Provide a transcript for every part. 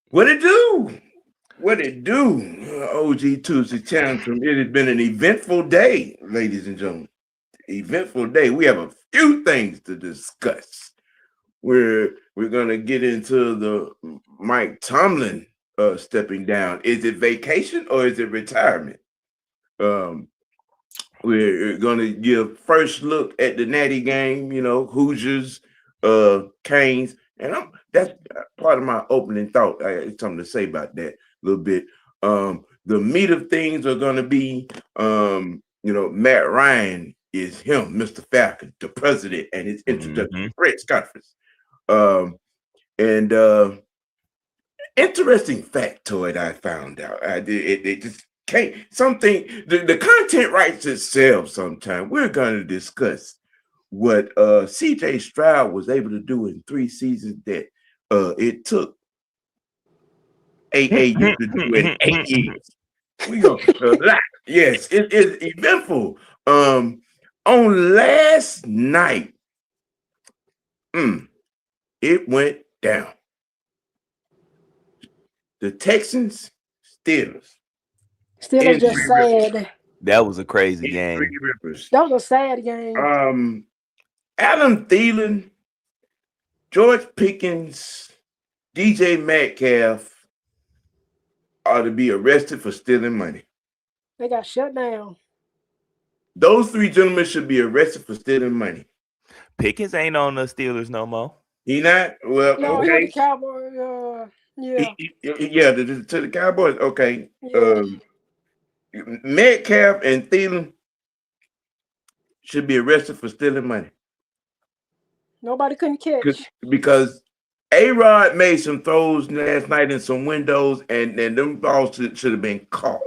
What it do? What it do? OG Tuesday Tantrum. It has been an eventful day, ladies and gentlemen. Eventful day. We have a few things to discuss. We're gonna get into the Mike Tomlin stepping down. Is it vacation or is it retirement? We're gonna give first look at the Natty game. You know, Hoosiers, Canes, and that's part of my opening thought. I had something to say about that a little bit. The meat of things are going to be, Matt Ryan is him, Mr. Falcon, the president, and his introductory press conference. Interesting factoid I found out. It just can't something. The content writes itself. Sometime we're going to discuss what C.J. Stroud was able to do in 3 seasons that it took AAU to do in 8 years. We go yes, it is eventful. On last night, it went down. The Texans, Steelers. Steelers just sad. That was a crazy game. That was a sad game. Adam Thielen, George Pickens, DJ Metcalf are to be arrested for stealing money. They got shut down. Those 3 gentlemen should be arrested for stealing money. Pickens ain't on the Steelers no more. He not? Well, no, okay. He the Cowboys. To the Cowboys. Okay. Yeah. Metcalf and Thielen should be arrested for stealing money. Nobody couldn't catch. Because A-Rod made some throws last night in some windows, and them balls should have been caught.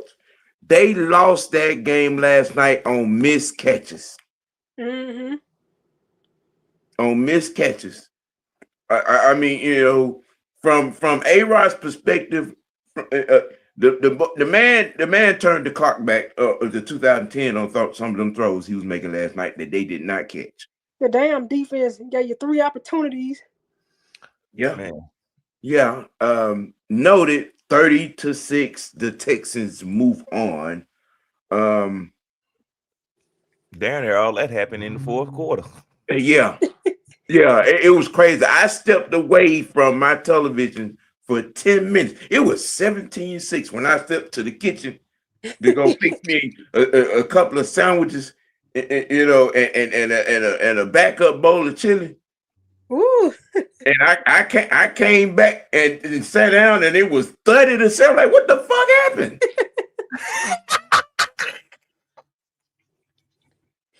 They lost that game last night on missed catches. On missed catches. I mean, from A-Rod's perspective, the man turned the clock back to 2010 on some of them throws he was making last night that they did not catch. The damn defense gave you 3 opportunities. Yeah, man. Yeah. Noted 30-6. The Texans move on. Down there, all that happened in the 4th quarter. Yeah. Yeah, it was crazy. I stepped away from my television for 10 minutes. It was 17-6 when I stepped to the kitchen to go fix me a couple of sandwiches, and a backup bowl of chili. Ooh. And I came back and sat down, and it was 30-7. Like, what the fuck happened?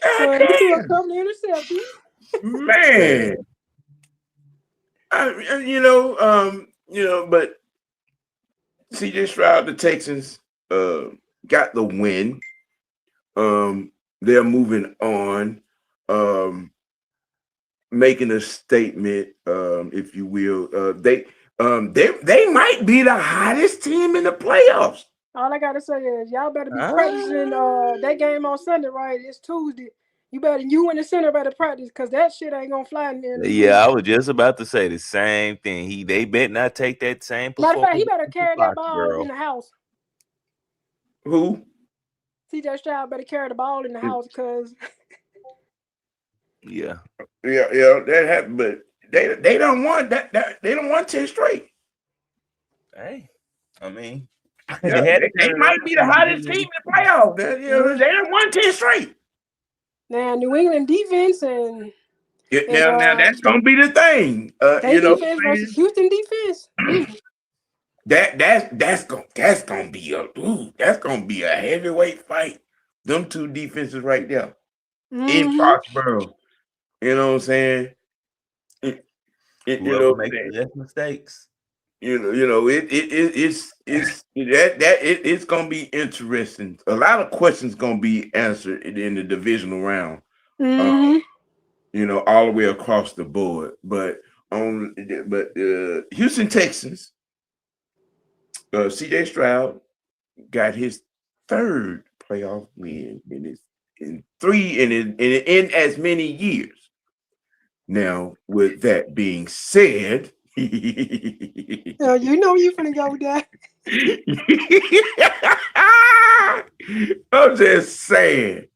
A couple of interceptions. Man, but C.J. Stroud, the Texans, got the win. They're moving on, making a statement, if you will. They might be the hottest team in the playoffs. All I gotta say is y'all better be practicing that game on Sunday, right? It's Tuesday. You and the center better practice because that shit ain't gonna fly in there. Yeah, I was just about to say the same thing. They bet not take that same performance. Matter of fact, he better carry that ball in the house. Who? C.J. Stroud better carry the ball in the house because. Yeah, that happened, but they don't want that. They don't want 10 straight. Hey, I mean, they might be the hottest team in the playoff. They don't want 10 straight. Now, New England defense and now that's gonna be the thing. Defense versus Houston defense. That's gonna be a heavyweight fight. Them 2 defenses right there in Foxborough. You know what I'm saying? Whoever makes less mistakes. it's gonna be interesting. A lot of questions gonna be answered in the divisional round. Mm-hmm. All the way across the board. But Houston Texans, CJ Stroud got his third playoff win in as many years. Now, with that being said, You know you finna go with that. I'm just saying.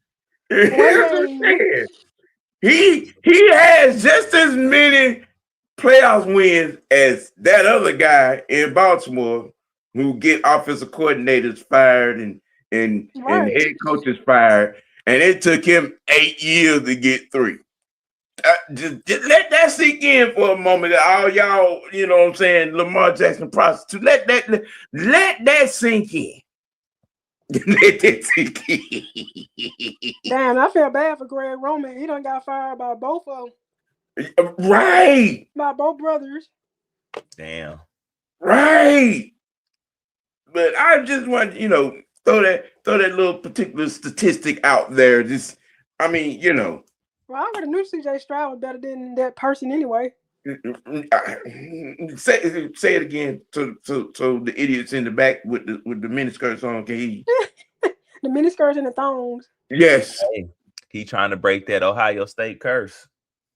One I'm just game. saying. He has just as many playoff wins as that other guy in Baltimore who get offensive coordinators fired and Right. head coaches fired, and it took him 8 years to get 3. Just let that sink in for a moment. All y'all, you know what I'm saying, Lamar Jackson prostitute. Let that sink in. Let that sink in. Damn, I feel bad for Greg Roman. He done got fired by both of them. Right. By both brothers. Damn. Right. But I just want throw that little particular statistic out there. Well, I already knew CJ Stroud was better than that person anyway. Say it again so the idiots in the back with the miniskirts on can hear you. The miniskirts and the thongs. Yes. Hey, he trying to break that Ohio State curse.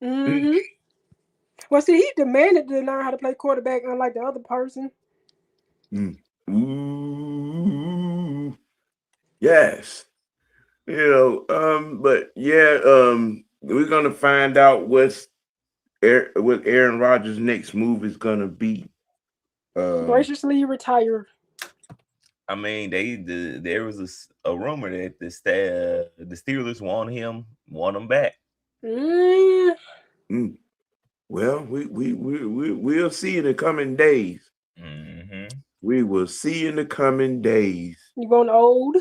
Mm-hmm. Well, see, he demanded to learn how to play quarterback, unlike the other person. Ooh. Yes. But yeah, we're gonna find out what Aaron Rodgers' next move is gonna be. Graciously retire. I mean, there was a rumor that the Steelers want him back. Well, we'll see in the coming days. Mm-hmm. We will see in the coming days. You going old?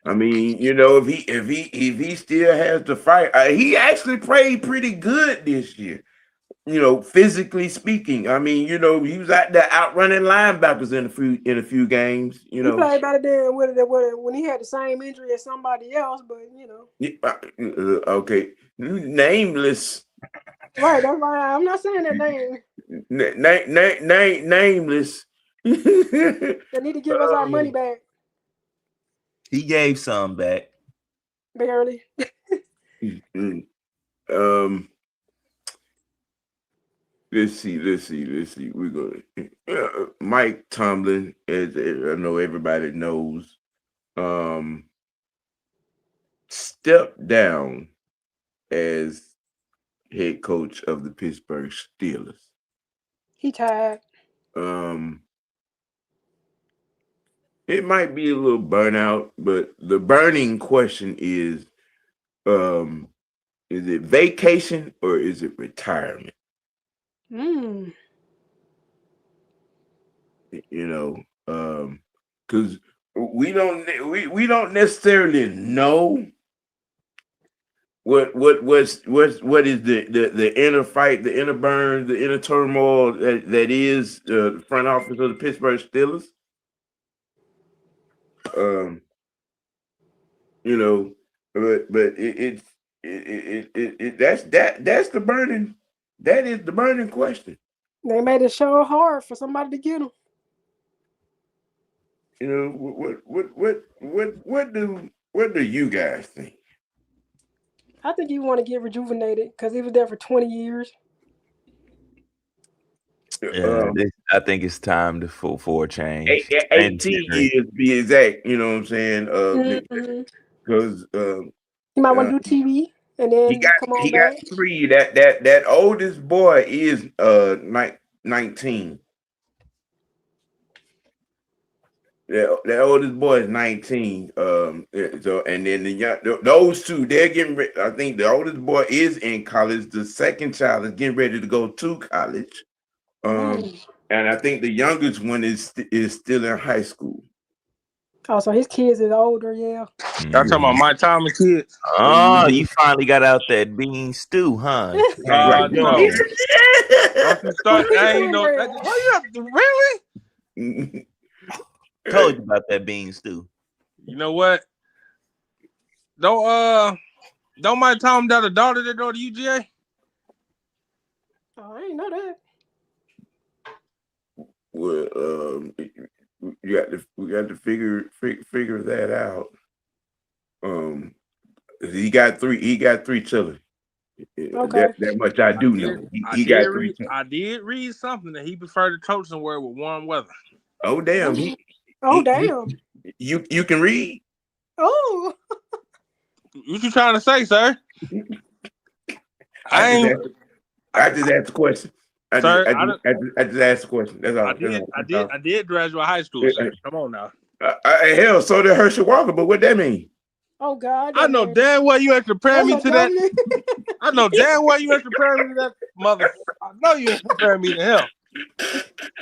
I mean, if he still has to fight, he actually played pretty good this year. Physically speaking. I mean, he was out there outrunning linebackers in a few games. He played better than when he had the same injury as somebody else, but Okay, nameless. Right, that's why I'm not saying that name. Nameless. They need to give us our money back. He gave some back. Barely. Let's see. We're gonna Mike Tomlin, as I know everybody knows, stepped down as head coach of the Pittsburgh Steelers. He tired. It might be a little burnout, but the burning question is it vacation or is it retirement? Because we don't necessarily know what is the inner fight, the inner burn, the inner turmoil that is the front office of the Pittsburgh Steelers. But that's the burning. That is the burning question. They made it so hard for somebody to get them. What do you guys think? I think you want to get rejuvenated because he was there for 20 years. I think it's time for a change. 18 years, be exact. You know what I'm saying? Because you might want to do TV and then he got 3. That oldest boy is 19. That oldest boy is 19. So and then those two, they're getting ready. I think the oldest boy is in college. The second child is getting ready to go to college. And I think the youngest one is still in high school. Oh, so his kids is older, yeah. Y'all talking about my time and kids? Oh, you finally got out that bean stew, huh? Right. No. Don't you start? I ain't know. Why you have to really? Told you about that bean stew. You know what? Don't mind Tom got a daughter that go to UGA? Oh, I ain't know that. Well, we got to figure that out. He got three children. Okay. That much I do know. He got three. I did read something that he preferred to coach somewhere with warm weather. Oh damn! Damn. You can read. Oh. What you trying to say, sir? I just asked a question. I just asked a question. That's all. I did graduate high school, sir. Come on now. Hell, so did Herschel Walker, but what that mean? Oh God! I know damn well you ain't comparing me to that. I know damn well you ain't comparing me to that mother. I know you ain't comparing me to him.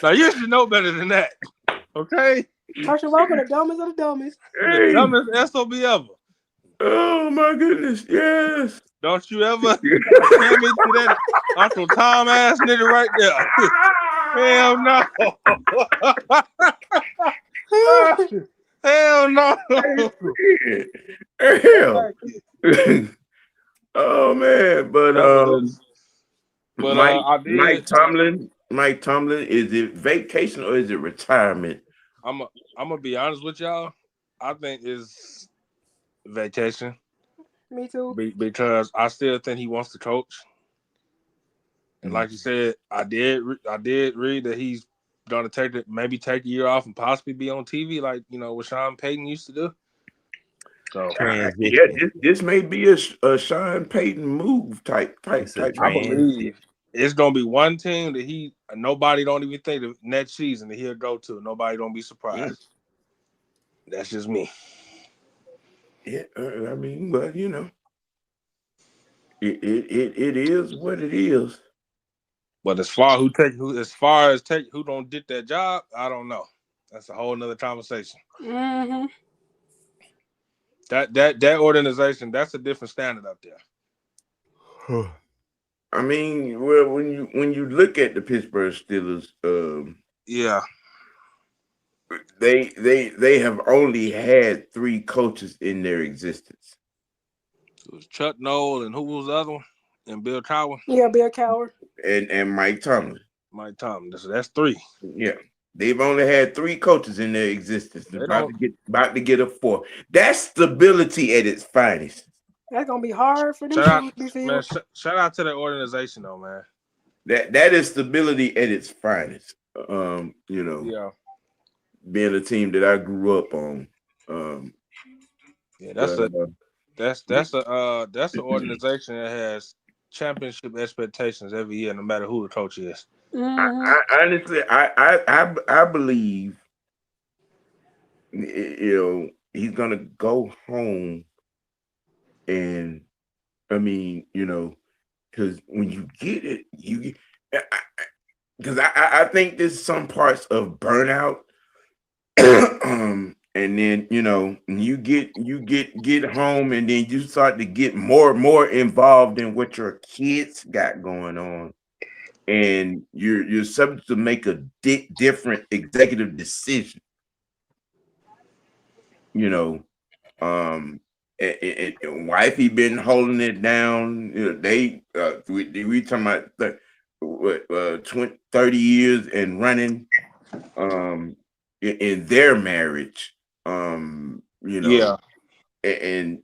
Now you should know better than that. Okay? Herschel Walker, the dumbest of the dumbest. The dumbest SOB ever. Oh my goodness, yes. Don't you ever compare me to that Uncle Tom ass nigga right there. Hell no. Hell no. Hell. Oh man, but Mike Tomlin, is it vacation or is it retirement? I'm gonna be honest with y'all. I think it's vacation. Me too. Because I still think he wants to coach. And like you said, I did read that he's gonna take a year off and possibly be on TV, like what Sean Payton used to do. So this may be a Sean Payton move type. I believe it's gonna be one team that nobody don't even think of next season that he'll go to. Nobody don't be surprised. That's just me. Yeah, I mean, but it is what it is. But as far as who don't get that job, I don't know. That's a whole nother conversation. Mm-hmm. That organization, that's a different standard up there. I mean, well, when you look at the Pittsburgh Steelers, yeah, they have only had 3 coaches in their existence. It was Chuck Noll and who was the other one? And Bill Cowher. Yeah, Bill Cowher. And Mike Tomlin. So that's 3. Yeah. They've only had 3 coaches in their existence. They're about to get a 4th. That's stability at its finest. That's gonna be hard for them to be filled. Shout out to the organization though, man. That is stability at its finest. Yeah. Being a team that I grew up on. Yeah, that's an organization that has championship expectations every year, no matter who the coach is. Mm-hmm. I honestly, I believe, he's gonna go home, and I mean, because when you get it, because I think there's some parts of burnout, and then you get home, and then you start to get more involved in what your kids got going on. And you're subject to make a different executive decision. And wifey been holding it down. We talking about 30 years and running in their marriage. Yeah. And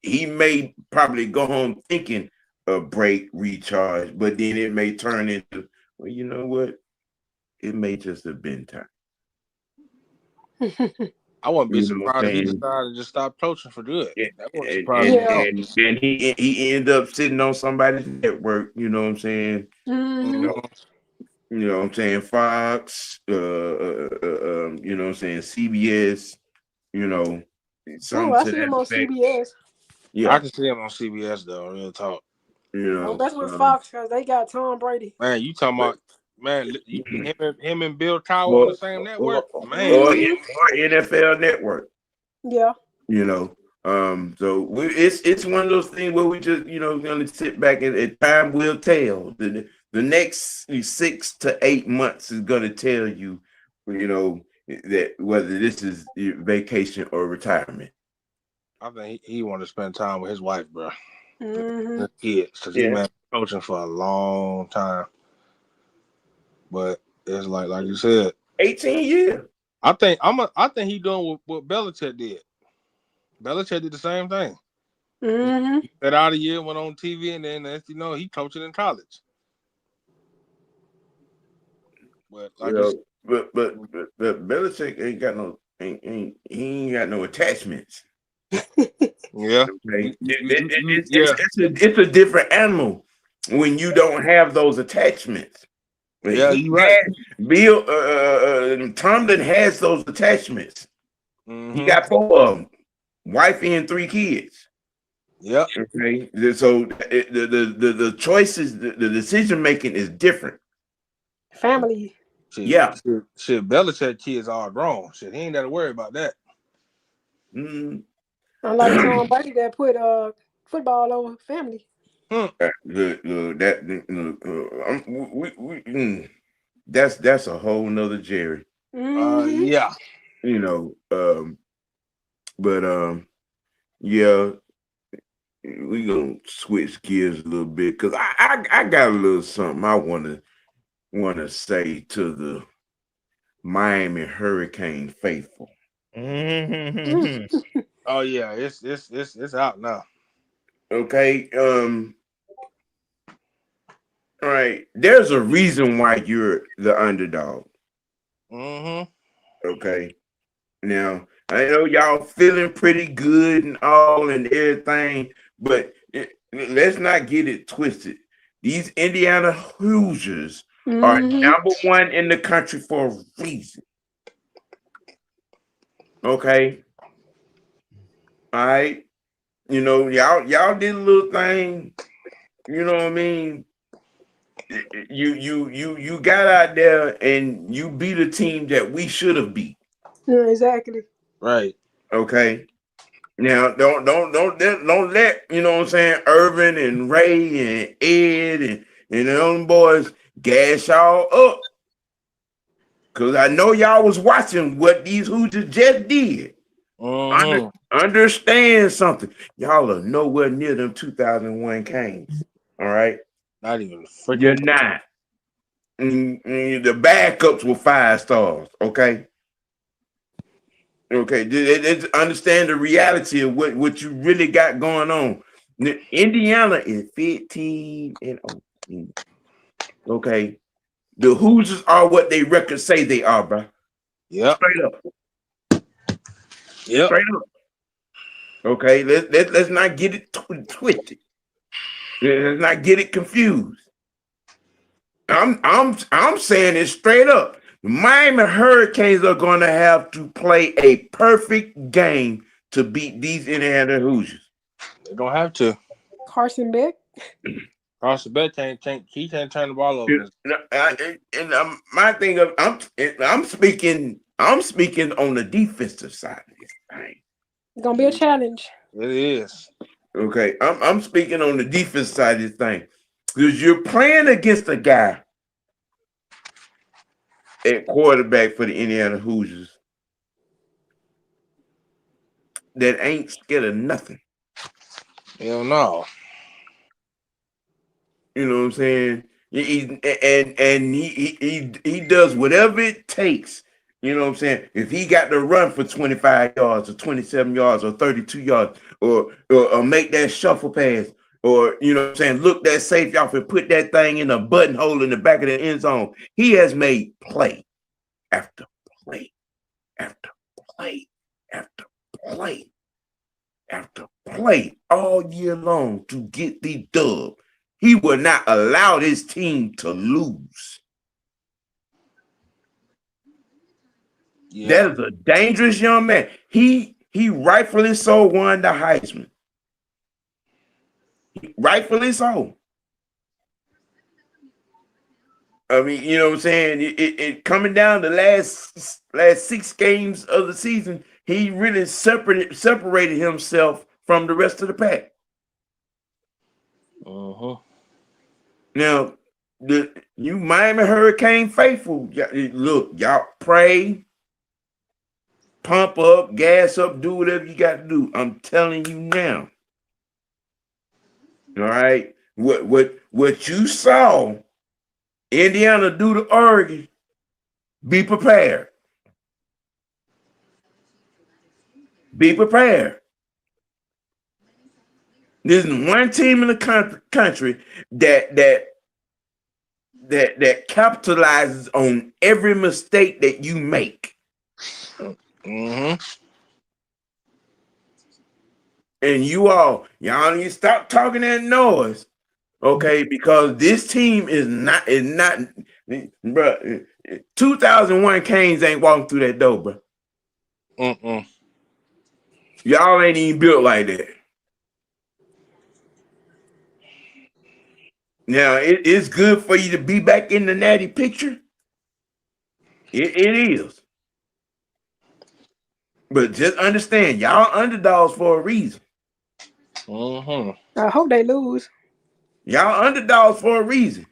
he may probably go home thinking a break, recharge, but then it may turn into, well, you know what? It may just have been time. I wouldn't be surprised if he decided to just stop coaching for good. That wouldn't surprise me. And then he ended up sitting on somebody's network, you know what I'm saying? Mm-hmm. You know what I'm saying? Fox, you know what I'm saying? CBS, I see him on CBS. Yeah, I can see him on CBS though. Real talk. That's with Fox because they got Tom Brady. Man, you talking about Man, him and Bill Cowher on or the same network. Man, or NFL Network. Yeah. You know, so it's one of those things where we just gonna sit back and time will tell. The next 6 to 8 months is gonna tell you, that whether this is vacation or retirement. I think he want to spend time with his wife, bro. Mm-hmm. His kids, because he been coaching for a long time. But it's like you said, 18 years. I think he doing what Belichick did. Belichick did the same thing. Mm-hmm. He got out a year, went on TV, and then he coaching in college. But but Belichick ain't got no he ain't got no attachments. Yeah. Okay. It's a different animal when you don't have those attachments. Yeah, you're right. Bill Tomlin has those attachments. Mm-hmm. He got 4 of them, wife and 3 kids. Yep. Okay. So the choices, the decision making is different. Family. Shit, Belichick kids are grown. Shit, he ain't got to worry about that. Unlike Tom Brady that put football over family. That's a whole nother Jerry. Mm-hmm. Yeah. Yeah, we gonna switch gears a little bit because I got a little something I wanna say to the Miami Hurricane faithful. Mm-hmm. Oh yeah, it's out now. Okay. All right. There's a reason why you're the underdog. Mm-hmm. Okay. Now, I know y'all feeling pretty good and all and everything, but let's not get it twisted. These Indiana Hoosiers are number 1 in the country for a reason. Okay. All right. Y'all did a little thing. You know what I mean? You got out there and you beat a team that we should have beat. Yeah, exactly. Right. Okay. Now don't let Irvin and Ray and Ed and them boys gas y'all up. Cause I know y'all was watching what these Hoosiers just did. Mm-hmm. Understand something. Y'all are nowhere near them 2001 Canes. All right. Not even freaking. You're not. The backups were 5 stars. Okay. Okay. Understand the reality of what you really got going on. Indiana is 15-0. Okay. The Hoosiers are what they records say they are, bro. Yep. Straight up. Yep. Straight up. Okay. Let's not get it twisted. Let's not get it confused. I'm saying it straight up. The Miami Hurricanes are going to have to play a perfect game to beat these Indiana Hoosiers. They don't have to. Carson Beck. Carson Beck can't turn the ball over. My thing of I'm speaking on the defensive side of this thing. It's gonna be a challenge. It is. Okay, I'm speaking on the defense side of this thing because you're playing against a guy at quarterback for the Indiana Hoosiers that ain't scared of nothing. Hell no. You know what I'm saying? He does whatever it takes. You know what I'm saying? If he got to run for 25 yards or 27 yards or 32 yards or make that shuffle pass or, you know what I'm saying, look that safety off and put that thing in a buttonhole in the back of the end zone. He has made play after play after play after play after play all year long to get the dub. He will not allow his team to lose. Yeah. That is a dangerous young man. He rightfully so won the Heisman. Rightfully so. I mean, you know what I'm saying? It coming down the last 6 games of the season, he really separated himself from the rest of the pack. Now, you Miami Hurricane faithful, look, y'all pray, pump up, gas up, do whatever you got to do. I'm telling you now. All right, what you saw Indiana do to Oregon, be prepared. Be prepared. There's one team in the country that capitalizes on every mistake that you make. And y'all need to stop talking that noise, okay? Because this team is not, bro. 2001 Canes ain't walking through that door, bro. Y'all ain't even built like that. Now, it's good for you to be back in the Natty picture. It is. But just understand, y'all underdogs for a reason. I hope they lose. Y'all underdogs for a reason.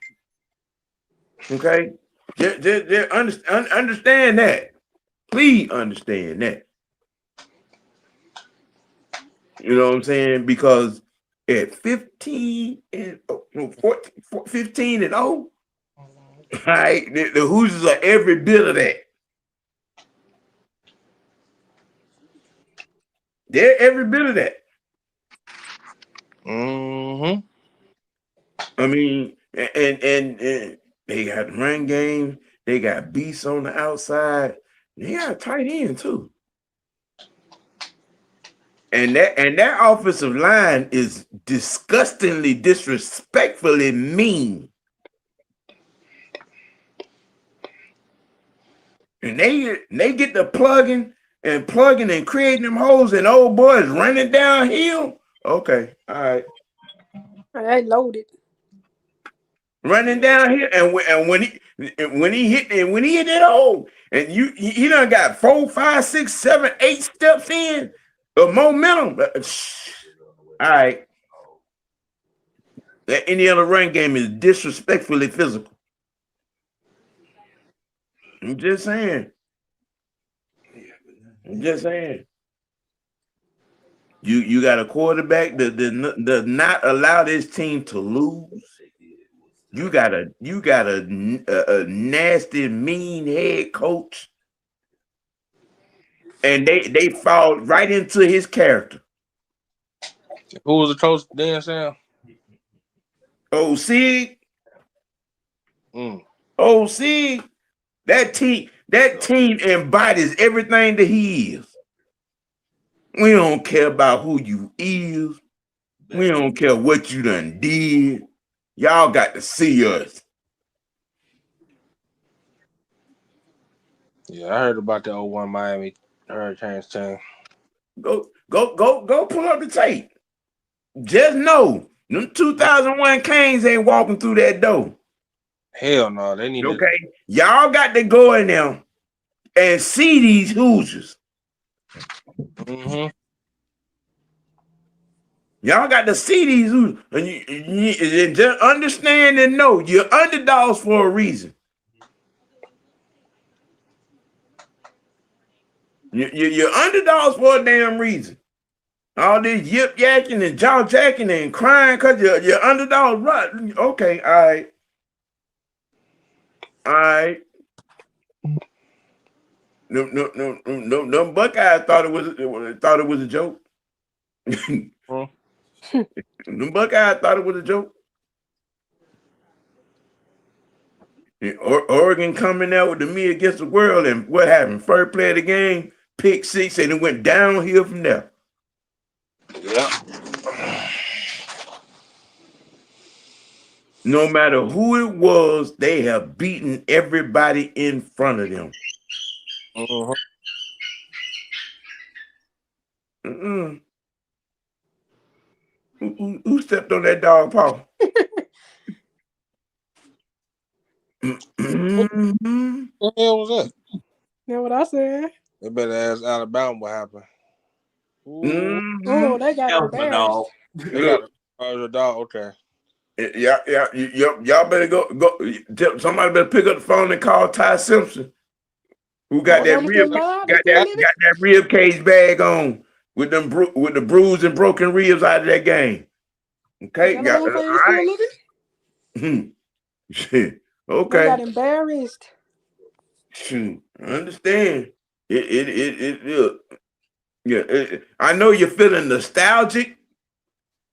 Okay? Just understand that. Please understand that. You know what I'm saying? Because at 15 and 15 and 0, right? The Hoosiers are every bit of that. They're every bit of that. I mean, and they got the run game. They got beasts on the outside. They got a tight end too. And that offensive line is disgustingly, disrespectfully mean. And they get to plugging and creating them holes, and old boys running downhill. Okay, all right. They loaded. Running downhill, and when he hit that hole, and he done got 4, 5, 6, 7, 8 steps in of momentum. All right. That Indiana run game is disrespectfully physical. I'm just saying. You got a quarterback that does not allow this team to lose. You got a nasty, mean head coach, and they fall right into his character. Who was the coach then, Sam? OC. OC. That team embodies everything that he is. We don't care about who you is. We don't care what you done did. Y'all got to see us. Yeah, I heard about the 01 Miami Hurricanes team. Go pull up the tape. Just know, them 2001 Canes ain't walking through that door. Hell no, they need okay. Y'all got to go in there and see these Hoosiers. Y'all got to see these Hoosiers. And you just understand and know you're underdogs for a reason. You're underdogs for a damn reason. All this yip yakking and jaw jacking and crying because you're underdogs. Right? Okay, all right. No, Buckeyes thought it was a joke. The Buckeyes thought it was a joke. Oregon coming out with the me against the world, and what happened? First play of the game, pick 6, and it went downhill from there. Yeah. No matter who it was, they have beaten everybody in front of them. Who stepped on that dog paw? Mhm. What the hell was that? That's what I said. They better ask Alabama what happened. Ooh, Oh, Mhm. they got That was my dog. embarrassed. they got Look, a dog. Okay. y'all better go. Somebody better pick up the phone and call Ty Simpson, who got that Alabama rib, still alive? They got still that living? got that rib cage bag on with with the bruised and broken ribs out of that game. Okay, Alabama all fans still living? right. Shit. They Okay. got embarrassed. Shoot, I understand. I know you're feeling nostalgic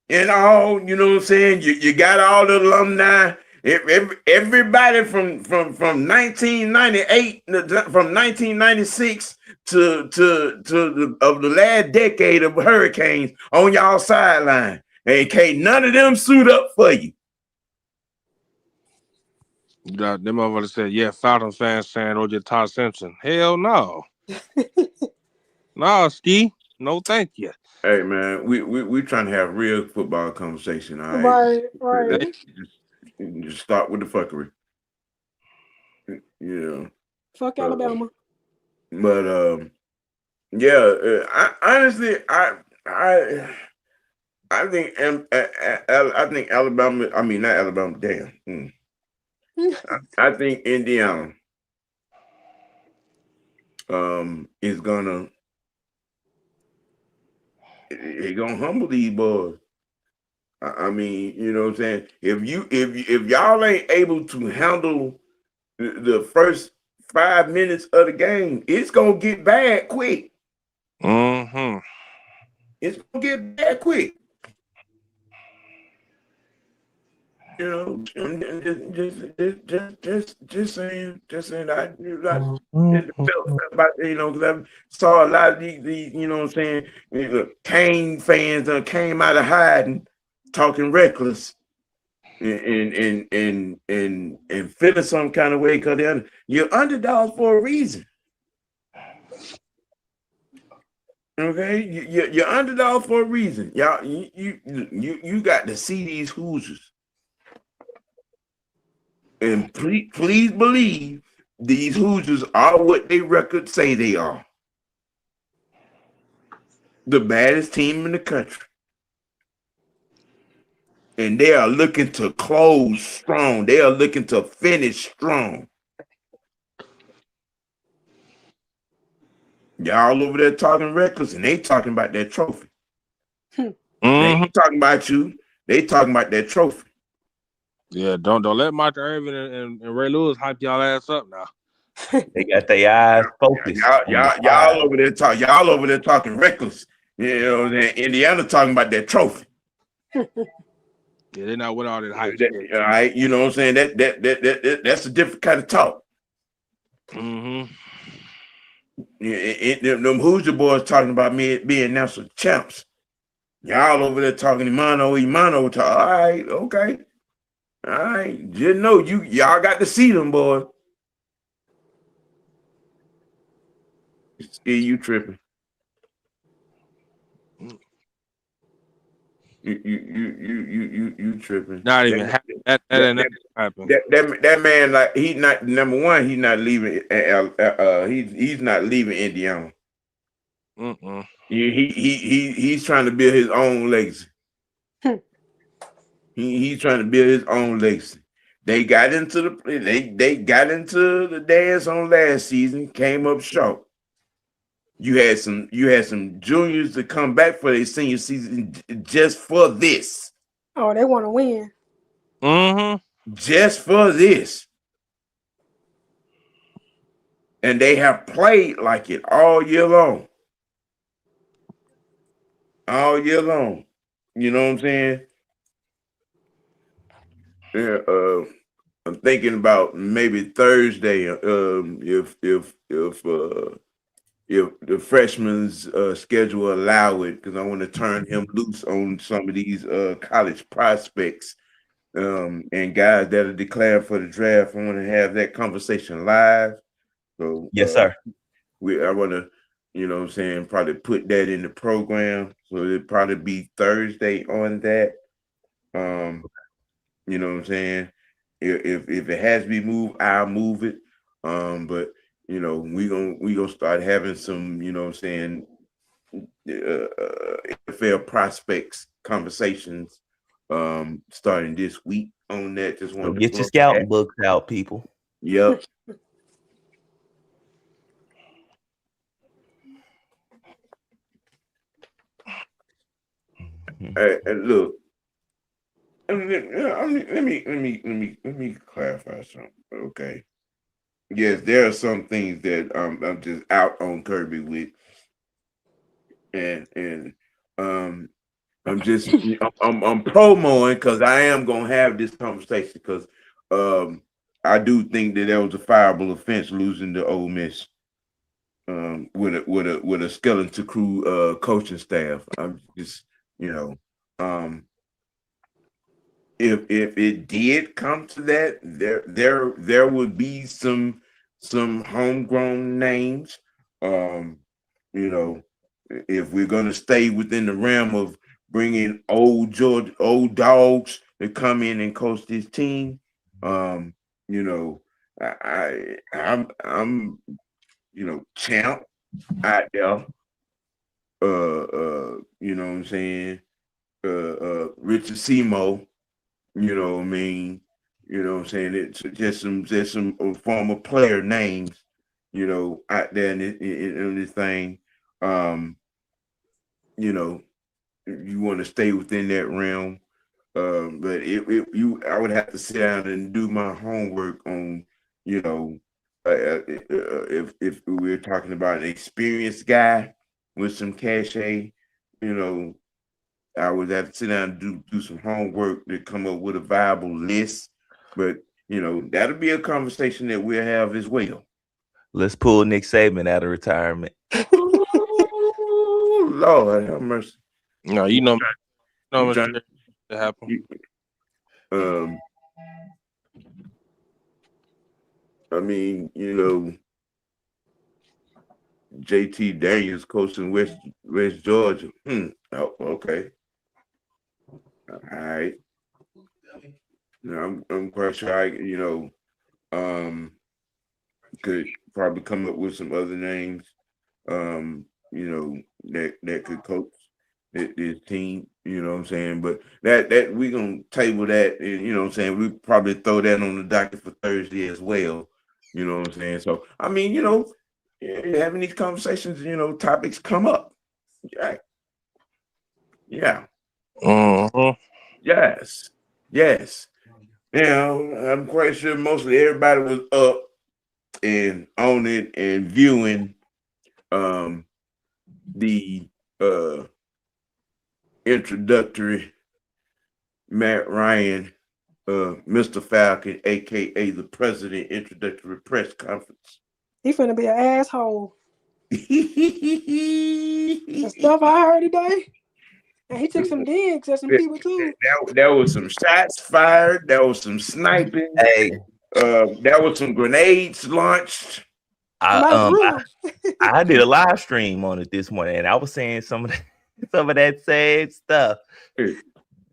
and all, you know what I'm saying? You got all the alumni, everybody from 1998, from 1996 to the last decade of hurricanes on y'all sideline. And can't none of them suit up for you. Them motherfuckers said, yeah, Falcons fans saying OJ Ty Simpson. Hell no. No, Ski. No, thank you. Hey man, we trying to have real football conversation, all right? Right. Just start with the fuckery. Yeah. Fuck Alabama. But yeah, I honestly I think I think Alabama, I mean not Alabama, damn. I think Indiana is gonna humble these boys. I mean, you know what I'm saying? If y'all ain't able to handle the first 5 minutes of the game, it's gonna get bad quick. Mm-hmm. It's gonna get bad quick. You know, just saying, I felt about, you know, because I saw a lot of these, you know what I'm saying, Kane fans came out of hiding, talking reckless, and feeling some kind of way because you're underdogs for a reason. Okay, you're underdogs for a reason. Y'all, you got to see these Hoosiers. And please believe these Hoosiers are what they records say they are. The baddest team in the country. And they are looking to close strong. They are looking to finish strong. Y'all over there talking reckless, and they talking about that trophy. They ain't talking about you. They talking about that trophy. Yeah, don't let Michael Irvin and Ray Lewis hype y'all ass up now. They got their eyes focused. Y'all over there talking reckless. You know, Indiana talking about that trophy. Yeah, they're not with all that hype. All right, you know what I'm saying? That's a different kind of talk. Mm-hmm. Them Hoosier boys talking about me being national champs. Y'all over there talking Imano talk. All right, okay. All right. Just know y'all got to see them, boys. See you tripping. You tripping. Not even that happen. That man, like, he's not number one, he's not leaving he's not leaving Indiana. He's trying to build his own legacy. He's trying to build his own legacy. They got into the dance on last season, came up short. You had some juniors to come back for their senior season just for this. Oh, they want to win. Mm-hmm. Just for this. And they have played like it all year long. All year long. You know what I'm saying? Yeah, I'm thinking about maybe Thursday, if the freshman's schedule allow it, because I want to turn him loose on some of these college prospects and guys that are declared for the draft. I want to have that conversation live. So yes, sir. I want to, you know what I'm saying, probably put that in the program. So it'd probably be Thursday on that. You know what I'm saying? If it has to be moved, I'll move it. But we gonna start having some, what I'm saying, NFL prospects conversations starting this week on that. Just So wanted to get your plug scouting that. books out, people. Yep. And look, let me clarify something. Okay. Yes, there are some things that I'm just out on Kirby with, and I'm just I'm promoing because I am gonna have this conversation because I do think that was a fireable offense losing to Ole Miss with a skeleton crew coaching staff. I'm just um if it did come to that, there would be some homegrown names. You know, if we're gonna stay within the realm of bringing old dogs to come in and coach this team, you know, I'm champ out there. You know what I'm saying? Richard Seymour. You know what I mean? You know what I'm saying? It's just some former player names, out there in this thing. You know, you want to stay within that realm. But I would have to sit down and do my homework on, if we're talking about an experienced guy with some cachet, you know, I would have to sit down and do some homework to come up with a viable list. But that'll be a conversation that we'll have as well. Let's pull Nick Saban out of retirement. Oh, Lord have mercy. No, what's to happen. I mean, JT Daniels coaching West Georgia. Oh, okay. All right. I'm quite sure could probably come up with some other names, that could coach this team, you know what I'm saying? But that we gonna table that, and you know what I'm saying, we probably throw that on the docket for Thursday as well. You know what I'm saying? So I mean, having these conversations, topics come up. Yeah. Mm-hmm. Yes. I'm quite sure mostly everybody was up and on it and viewing the introductory Matt Ryan, Mr. Falcon, aka the president, introductory press conference. He finna be an asshole. The stuff I heard today, and he took some digs at some people too. There was some shots fired. There was some sniping. Hey, there was some grenades launched. I did a live stream on it this morning, and I was saying some of that sad stuff.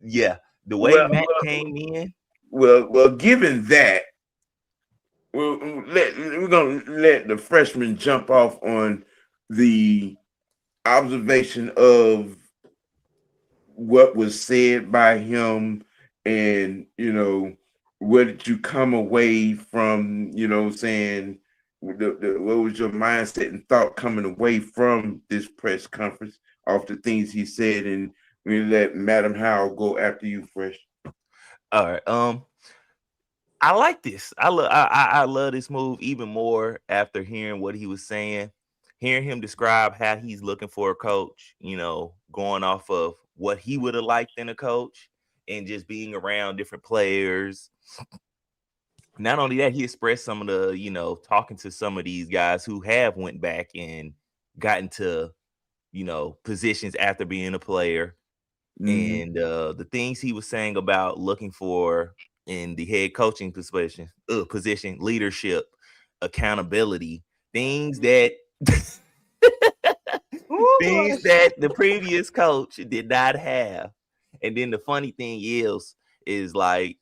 Yeah, the way Matt came in. Well, given that, we're gonna let the freshman jump off on the observation of what was said by him, and what did you come away from? Saying what was your mindset and thought coming away from this press conference off the things he said, and we let Madam Howell go after you, Fresh. All right. I like this. I love this move even more after hearing what he was saying, hearing him describe how he's looking for a coach, going off of what he would have liked in a coach and just being around different players. Not only that, he expressed some of the, talking to some of these guys who have went back and gotten to, positions after being a player. Mm-hmm. And the things he was saying about looking for in the head coaching position, leadership, accountability, things that things that the previous coach did not have. And then the funny thing is like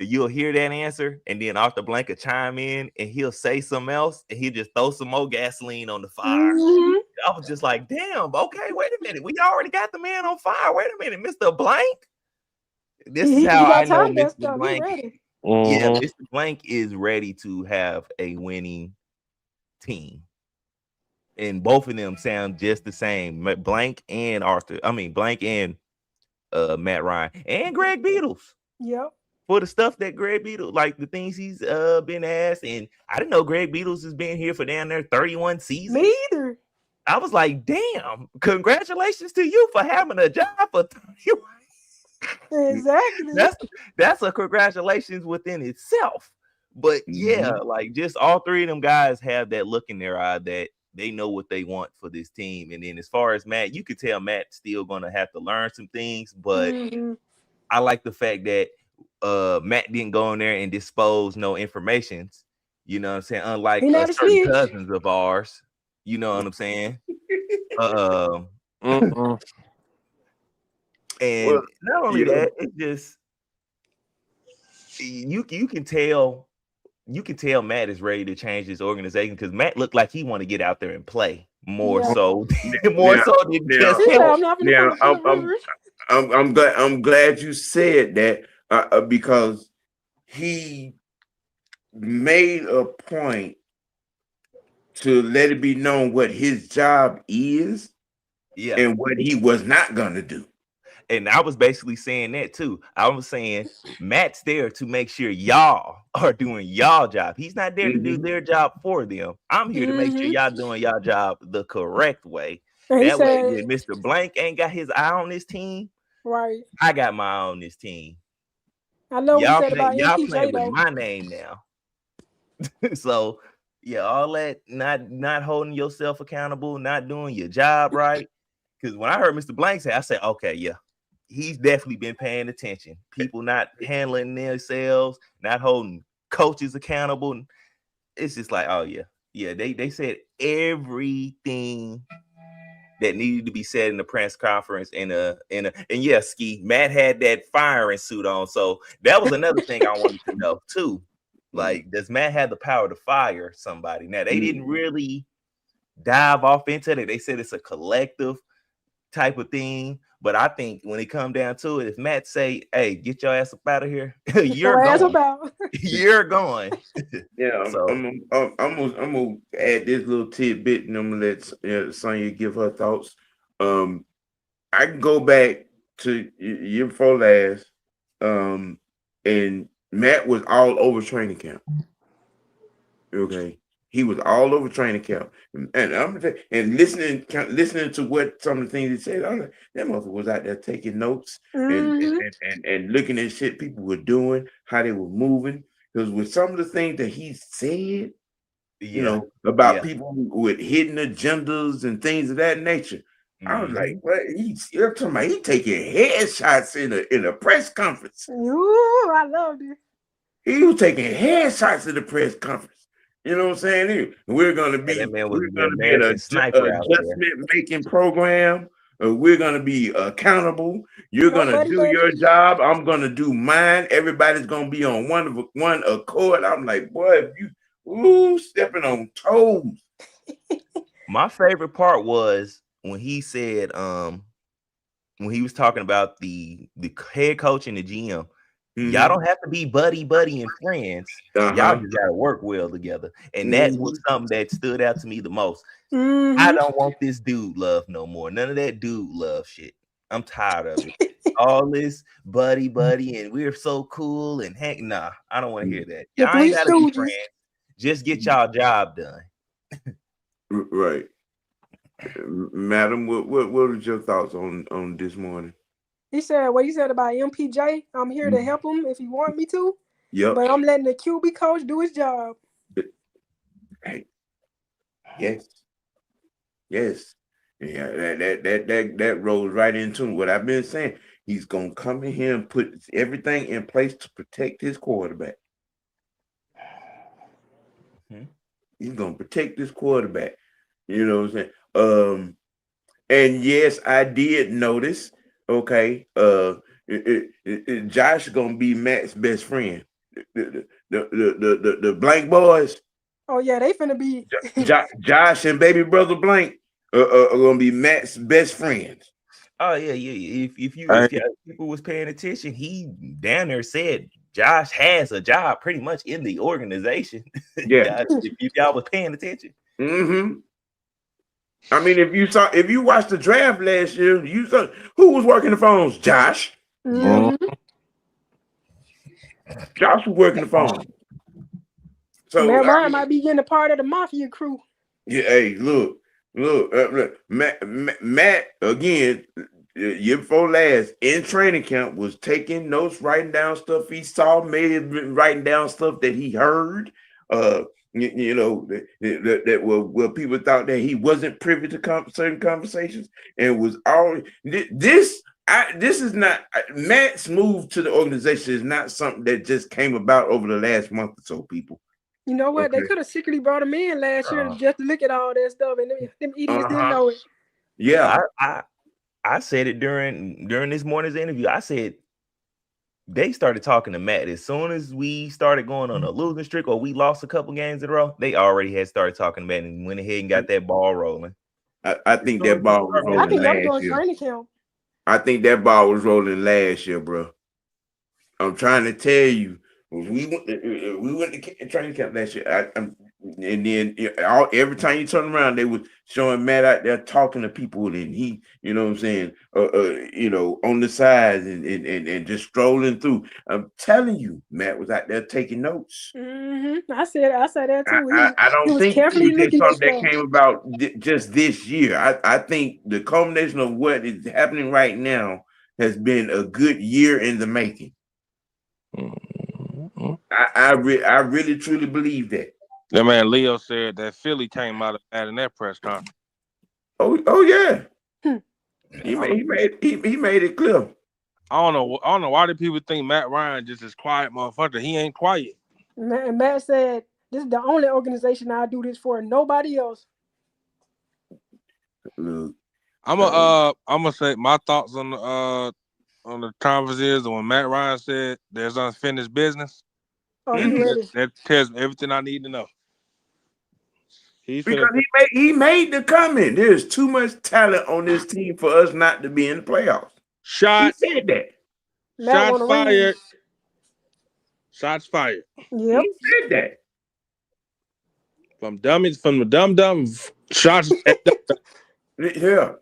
you'll hear that answer, and then Arthur Blank will chime in, and he'll say something else, and he'll just throw some more gasoline on the fire. Mhm. I was just like, damn, okay, wait a minute. We already got the man on fire. Wait a minute, Mr. Blank. This is He how I got know time that Mr. stuff. He Blank. ready. Yeah, Mhm. Mr. Blank is ready to have a winning team. And both of them sound just the same. Blank and Blank and Matt Ryan and Greg Beatles. Yep. For the stuff that Greg Beatles, like the things he's been asked, and I didn't know Greg Beatles has been here for down there 31 seasons. Me either. I was like, damn, congratulations to you for having a job for 31. Exactly. That's a congratulations within itself. But yeah, like just all three of them guys have that look in their eye that they know what they want for this team. And then as far as Matt, you could tell Matt's still gonna have to learn some things, but Mhm. I like the fact that Matt didn't go in there and dispose no informations. You know what I'm saying? Unlike He not a certain snitch. cousins of ours. You know what I'm saying? And Well, not only yeah. that, it's just you can tell Matt is ready to change his organization because Matt looked like he want to get out there and play more Yeah. so than Now- just He said, help. I'm not Now, gonna put Rivers. I'm glad you said that because he made a point to let it be known what his job is Yeah. and what he was not gonna do. And I was basically saying that too. I was saying Matt's there to make sure y'all are doing y'all job. He's not there to do their job for them. I'm here to make sure y'all doing y'all job the correct way. And he That way, said, when Mr. Blank ain't got his eye on this team, right. I got my eye on this team. I love what he Y'all said about playing MPJ with though. my name now. So yeah, all that not holding yourself accountable, not doing your job right. Because when I heard Mr. Blank say, I said, okay, yeah, he's definitely been paying attention. People not handling themselves, not holding coaches accountable. It's just like, oh yeah. They said everything that needed to be said in the press conference. And yeah, Ski Matt had that firing suit on, so that was another thing I wanted to know too. Like, does Matt have the power to fire somebody? Now they didn't really dive off into it. They said it's a collective type of thing, but I think when it come down to it, if Matt say, "Hey, get your ass up out of here," you're going. You're going. Yeah, So I'm gonna add this little tidbit, and I'm gonna let Sonya give her thoughts. I can go back to year before last, and Matt was all over training camp. Okay, he was all over training camp, and listening to what some of the things he said. I'm like, that motherfucker was out there taking notes and looking at shit people were doing, how they were moving. Because with some of the things that he said, you know, about people with hidden agendas and things of that nature, I was like, what? You're talking about he taking headshots in a press conference. Ooh, I loved it. He was taking headshots in the press conference. You know what I'm saying? We're gonna be an adjustment making program. We're gonna be accountable. You're gonna do your job. I'm gonna do mine. Everybody's gonna be on one accord. I'm like, boy, if you stepping on toes. My favorite part was when he said, when he was talking about the head coach and the GM. Y'all don't have to be buddy and friends. Y'all just gotta work well together. And that was something that stood out to me the most. I don't want this dude love no more. None of that dude love shit. I'm tired of it. All this buddy, and we're so cool and heck, nah, I don't want to hear that. Y'all ain't gotta be friends. Just get y'all job done. Right. Madam, what was your thoughts on this morning? He said what he said about MPJ. I'm here to help him if he want me to. Yep. But I'm letting the QB coach do his job. Hey. Yes. Yeah, that rolls right into what I've been saying. He's gonna come in here and put everything in place to protect his quarterback. He's gonna protect this quarterback. You know what I'm saying? And yes, I did notice. Okay, Josh is gonna be Matt's best friend. the Blank boys. Oh yeah, they finna be. Josh and baby brother Blank are gonna be Matt's best friends. Oh yeah. If people was paying attention, he down there said Josh has a job pretty much in the organization. Yeah. if y'all was paying attention. Mm-hmm. I mean, if you watched the draft last year, you saw who was working the phones? Josh. Mhm. Josh was working the phone. So Matt Ryan might be getting a part of the mafia crew. Yeah, hey, look, Matt again, year before last in training camp was taking notes, writing down stuff he saw, maybe writing down stuff that he heard. You know that were people thought that he wasn't privy to certain conversations and was all this. This is not Matt's move to the organization is not something that just came about over the last month or so, people. You know what? They could have secretly brought him in last year just to look at all that stuff, and them idiots didn't know it. Yeah, I said it during this morning's interview. I said they started talking to Matt as soon as we started going on a losing streak or we lost a couple games in a row. They already had started talking to Matt and went ahead and got that ball rolling. I think that ball was rolling. I think that was last on year. training camp. I think that ball was rolling last year, bro. I'm trying to tell you, we went to training camp last year, and then every time you turn around, they were showing Matt out there talking to people, and he, you know what I'm saying, on the sides and just strolling through. I'm telling you, Matt was out there taking notes. Mm-hmm. I said that too. I don't think carefully it's looking at something that stuff. came about just this year. I think the culmination of what is happening right now has been a good year in the making. I really truly believe that. That man Leo said that Philly came out of that in that press conference. Oh yeah. He made it clear. I don't know why do people think Matt Ryan just is quiet motherfucker. He ain't quiet. Matt said, "This is the only organization I do this for. Nobody else." Look, I'm gonna say my thoughts on the conference is when Matt Ryan said there's unfinished business. Oh, you ready? That tells me everything I need to know. Because he made the comment. There's too much talent on this team for us not to be in the playoffs. He said that. Shots fired. Shots fired. Yep. He said that. From the dumb shots. Yeah.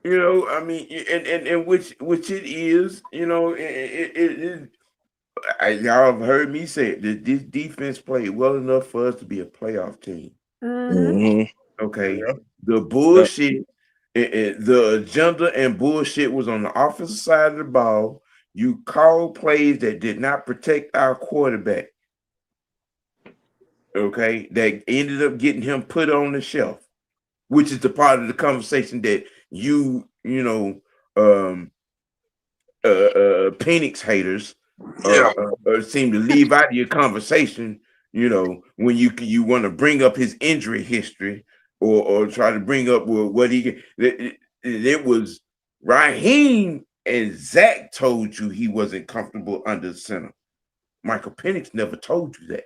You know, I mean, and which it is, you know, y'all have heard me say it, that this defense played well enough for us to be a playoff team. Mm-hmm. Okay. Yeah. The bullshit, the agenda and bullshit was on the offensive side of the ball. You called plays that did not protect our quarterback. Okay. That ended up getting him put on the shelf, which is the part of the conversation that Penix haters seem to leave out of your conversation, you know, when you want to bring up his injury history or try to bring up what it was Raheem and Zach told you he wasn't comfortable under center. Michael Penix never told you that.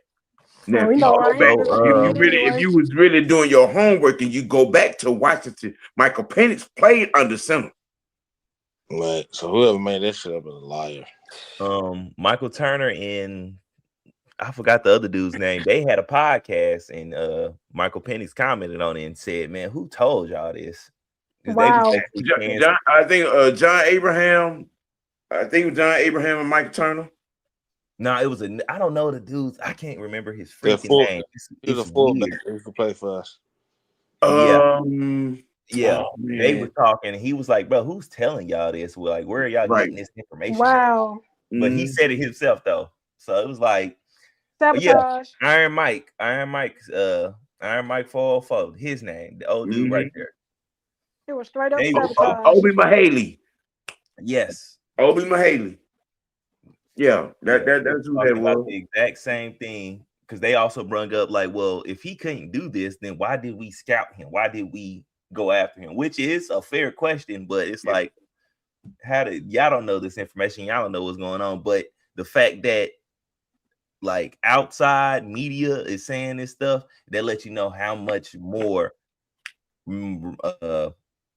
Now, if you was really doing your homework and you go back to Washington, Michael Penix played under center. Right. So whoever made that shit up is a liar. Michael Turner and I forgot the other dude's name. They had a podcast and Michael Penix commented on it and said, "Man, who told y'all this?" Wow. I think John Abraham. I think it was John Abraham and Michael Turner. No, it was I don't know the dudes. I can't remember his freaking name. He's a fullback. He used to play for us. Yeah, they were talking. And he was like, "Bro, who's telling y'all this? Well, like, where are y'all getting this information?" Wow. But he said it himself though, so it was like sabotage. Iron Mike 404, his name, the old dude right there. It was straight up sabotage. Obi Mahaley. Yes, Obi Mahaley. Yeah, that's who that was. The exact same thing, because they also brought up like, well, if he couldn't do this, then why did we scout him? Why did we go after him? Which is a fair question, but it's like, how did y'all don't know this information? Y'all don't know what's going on. But the fact that like outside media is saying this stuff, that lets you know how much more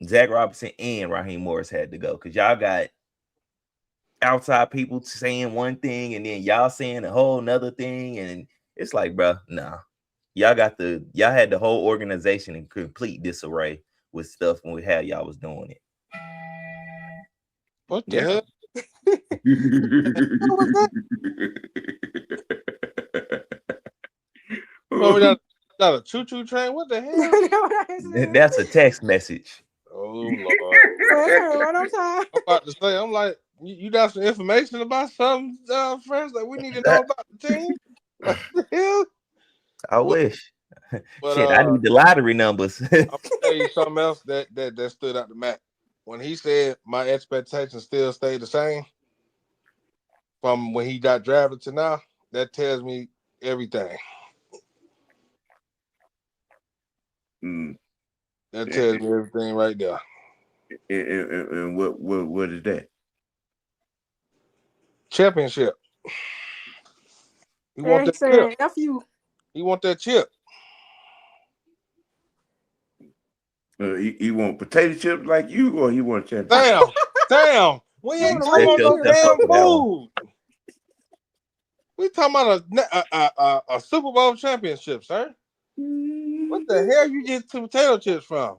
Zach Robinson and Raheem Morris had to go, because y'all got outside people saying one thing and then y'all saying a whole nother thing, and it's like, bro, nah, y'all had the whole organization in complete disarray with stuff when we had y'all was doing it. What the hell? What was that? Oh, we got a choo-choo train. What the hell? That's a text message. Oh Lord! Right on time. I'm about to say, I'm like, you got some information about something, friends, that we need to know about the team? What the hell? I wish. But, shit, I need the lottery numbers. I'm gonna tell you something else that stood out to Matt. When he said my expectations still stay the same from when he got drafted to now, that tells me everything. That tells me everything right there. And what is that? Championship. You want And that he's saying, chip? F you. You want that chip? He want potato chips like you, or he want championship? Damn. We You ain't wanna talking win about no chips. damn food. We talking about a Super Bowl championship, sir. What the hell you get two potato chips from?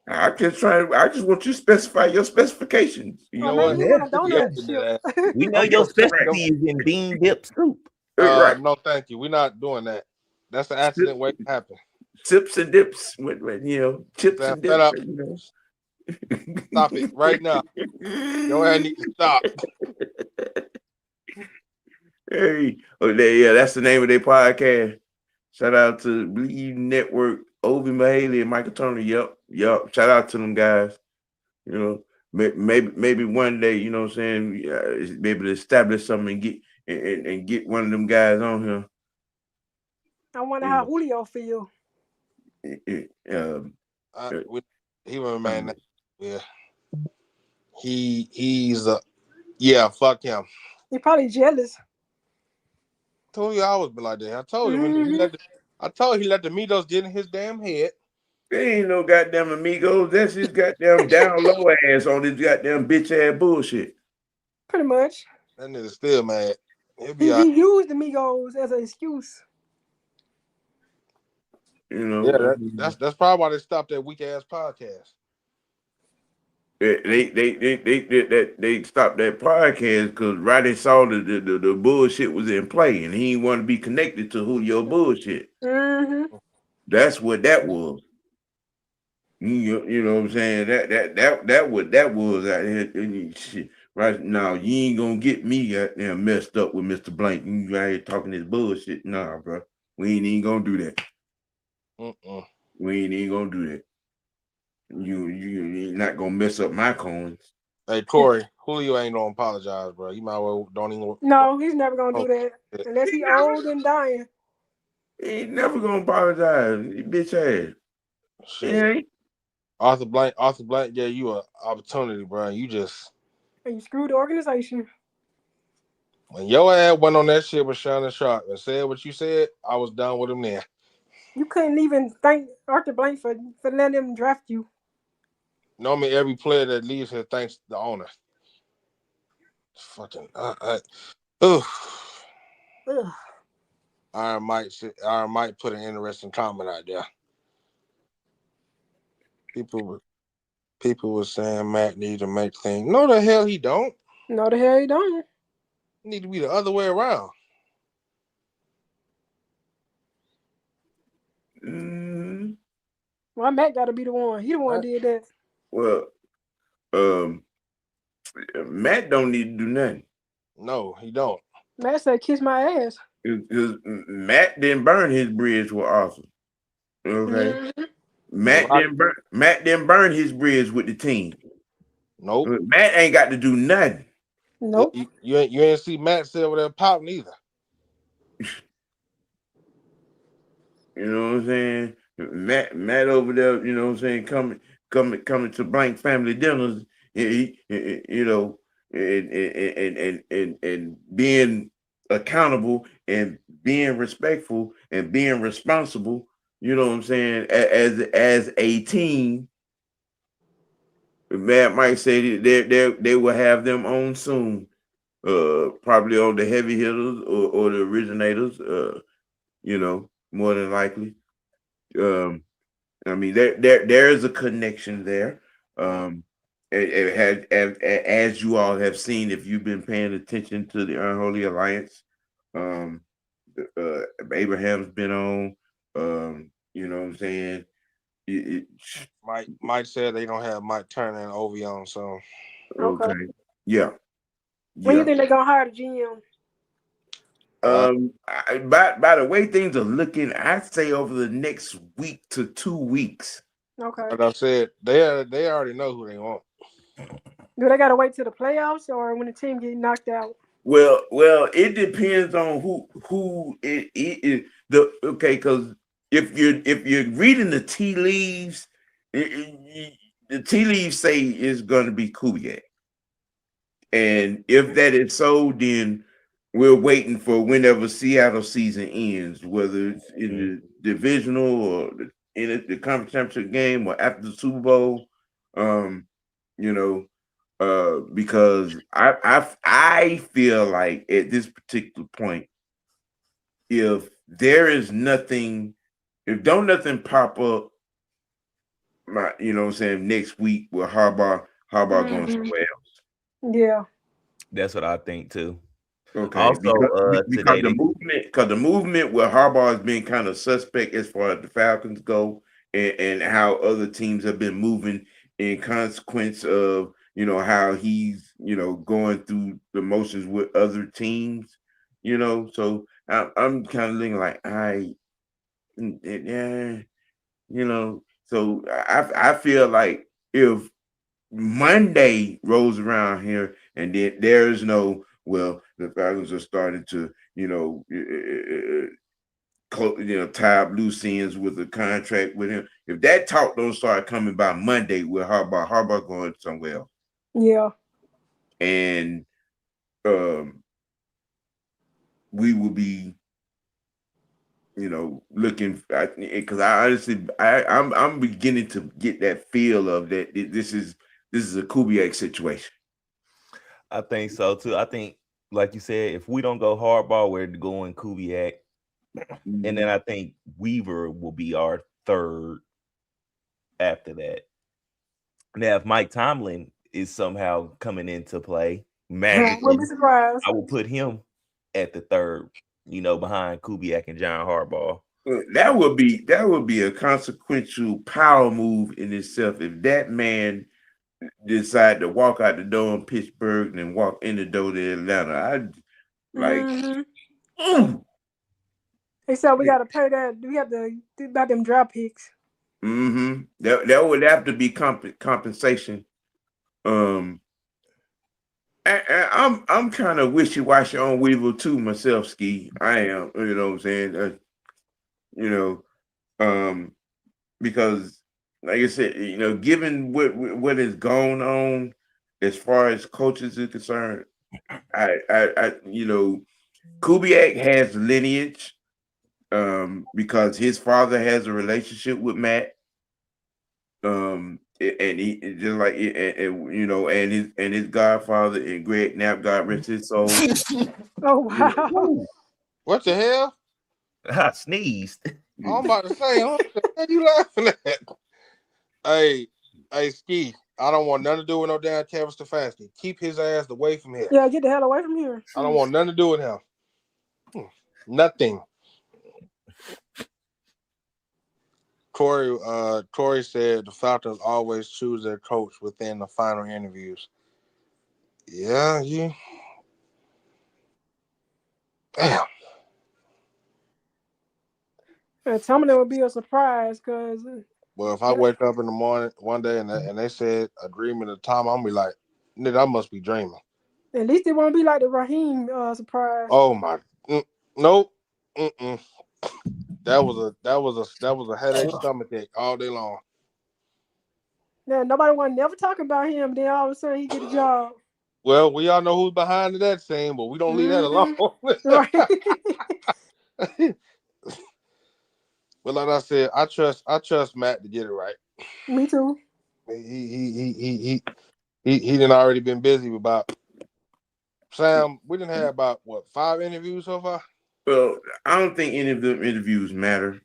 I'm just trying. I just want you to specify your specifications. You Or know maybe what? you want a Yeah, donut chip. We know your specialty is in bean dip soup. Right. No, thank you. We're not doing that. That's an accident waiting to happen. Sips and dips with chips and dips. Up. Stop it right now. Your ass need to stop. Hey, that's the name of their podcast. Shout out to Bleed Network, Obi Mahaley and Michael Turner. Yep. Shout out to them guys. Maybe one day, you know what I'm saying, be able to establish something and get one of them guys on here. I wonder how Julio feel. He remain. Yeah. He's fuck him. He probably jealous. I told you I always been like that. I told you when he let the Migos get in his damn head. There ain't no goddamn amigos. That's his goddamn down low ass on this goddamn bitch ass bullshit. Pretty much. That nigga still mad. He used the Migos as an excuse. Yeah, that's probably why they stopped that weak ass podcast. They stopped that podcast because Roddy saw the bullshit was in play and he didn't want to be connected to Julio bullshit. Mm-hmm. That's what that was. You know what I'm saying? That what that was out here. Shit. Right now, you ain't gonna get me goddamn messed up with Mr. Blank. You out here talking this bullshit. Nah, bro. We ain't even gonna do that. We ain't even gonna do that. You're not gonna mess up my coins. Hey Corey, Julio ain't gonna apologize, bro. You might well don't even. No, he's never gonna do that unless he old and dying. He ain't never gonna apologize, you bitch ass. Shit. Yeah. Arthur Blank gave you an opportunity, bro. And you screwed the organization. When your ass went on that shit with Shannon Sharp and said what you said, I was done with him then. You couldn't even thank Arthur Blank for letting him draft you. Normally, every player that leaves here thanks the owner. Fucking, Iron Mike put an interesting comment out there. People were saying Matt need to make things. No, the hell he don't. No, the hell he don't. It need to be the other way around. Well, Matt got to be the one. He the one did that. Well, Matt don't need to do nothing. No, he don't. Matt said, "Kiss my ass." Because Matt didn't burn his bridge with Arthur. Okay. Mm-hmm. Matt didn't burn his bridge with the team. Nope. Matt ain't got to do nothing. Nope. You ain't see Matt sit over there popping either. You know what I'm saying? Matt over there, you know what I'm saying, coming to Blank family dinners. He and being accountable and being respectful and being responsible. You know what I'm saying? As a team, Matt might say that they will have them on soon. Probably on the heavy hitters or the originators. More than likely. I mean, there is a connection there. It had, as you all have seen, if you've been paying attention to the Unholy Alliance, Abraham's been on. You know what I'm saying? Mike said they don't have Mike Turner and Ovi on, so Okay. Yeah. When you think they're gonna hire the GM? By the way things are looking, I'd say over the next week to 2 weeks. Okay. Like I said, they already know who they want. Do they gotta wait till the playoffs or when the team get knocked out? Well, it depends on who it is. Because if you're reading the tea leaves, the tea leaves say it's going to be Kubiak, and if that is so, then we're waiting for whenever Seattle season ends, whether it's in the divisional or in the conference championship game or after the Super Bowl. Because I feel like at this particular point, if there is nothing, if don't nothing pop up, next week with Harbaugh going somewhere else. Yeah, that's what I think too. Okay, Also, because today the movement with Harbaugh has been kind of suspect as far as the Falcons go, and how other teams have been moving in consequence of how he's going through the motions with other teams. So I'm kind of thinking like So I feel like if Monday rolls around here and then there's no, well, the Falcons are starting to, tie up loose ends with a contract with him. If that talk don't start coming by Monday with Harbaugh going somewhere else. Yeah. And we will be, looking at, because I honestly, I'm beginning to get that feel of that this is a Kubiak situation. I think so too. I think, like you said, if we don't go Harbaugh, we're going Kubiak. And then I think Weaver will be our third after that. Now, if Mike Tomlin is somehow coming into play, magically, Wouldn't be surprised. I will put him at the third, behind Kubiak and John Harbaugh. That would be a consequential power move in itself if that man decide to walk out the door in Pittsburgh and walk in the door to Atlanta. I'd like. They said we got to pay that. We have to do about them draft picks. That would have to be compensation. I'm kind of wishy-washy on Weaver too myself, Ski. I am, you know what I'm saying? Because like I said, given what is going on as far as coaches are concerned, Kubiak has lineage, because his father has a relationship with Matt, and he just like and his godfather and Greg Knapp, God rest his soul. Oh wow! What the hell? I sneezed. I'm about to say, what the hell you laughing at? Hey, Ski, I don't want nothing to do with no damn Kevin Stefanski. Keep his ass away from here. Yeah, get the hell away from here. I don't want nothing to do with him. Nothing. Corey said the Falcons always choose their coach within the final interviews. Yeah, you. Damn. Tomlin would be a surprise because. Well, if I wake up in the morning one day and they said agreement of time, I'm gonna be like, nigga, I must be dreaming. At least it won't be like the Raheem surprise. Oh my, nope. That was a headache stomachache all day long. Yeah, nobody want to never talk about him. Then all of a sudden he get a job. Well, we all know who's behind that scene, but we don't leave that alone. Right. But like I said, I trust Matt to get it right. Me too. He done already been busy with about Sam. We didn't have about 5 interviews so far. Well, I don't think any of the interviews matter.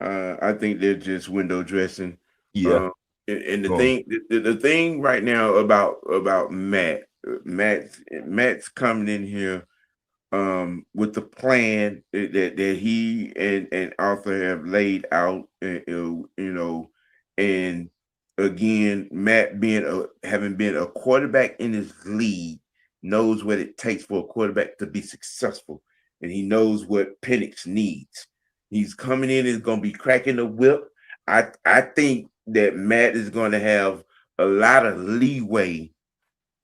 I think they're just window dressing. Yeah. And the thing right now about Matt's coming in here with the plan that he and Arthur have laid out, and again, Matt having been a quarterback in his league, knows what it takes for a quarterback to be successful, and he knows what Penix needs. He's coming in and going to be cracking the whip. I think that Matt is going to have a lot of leeway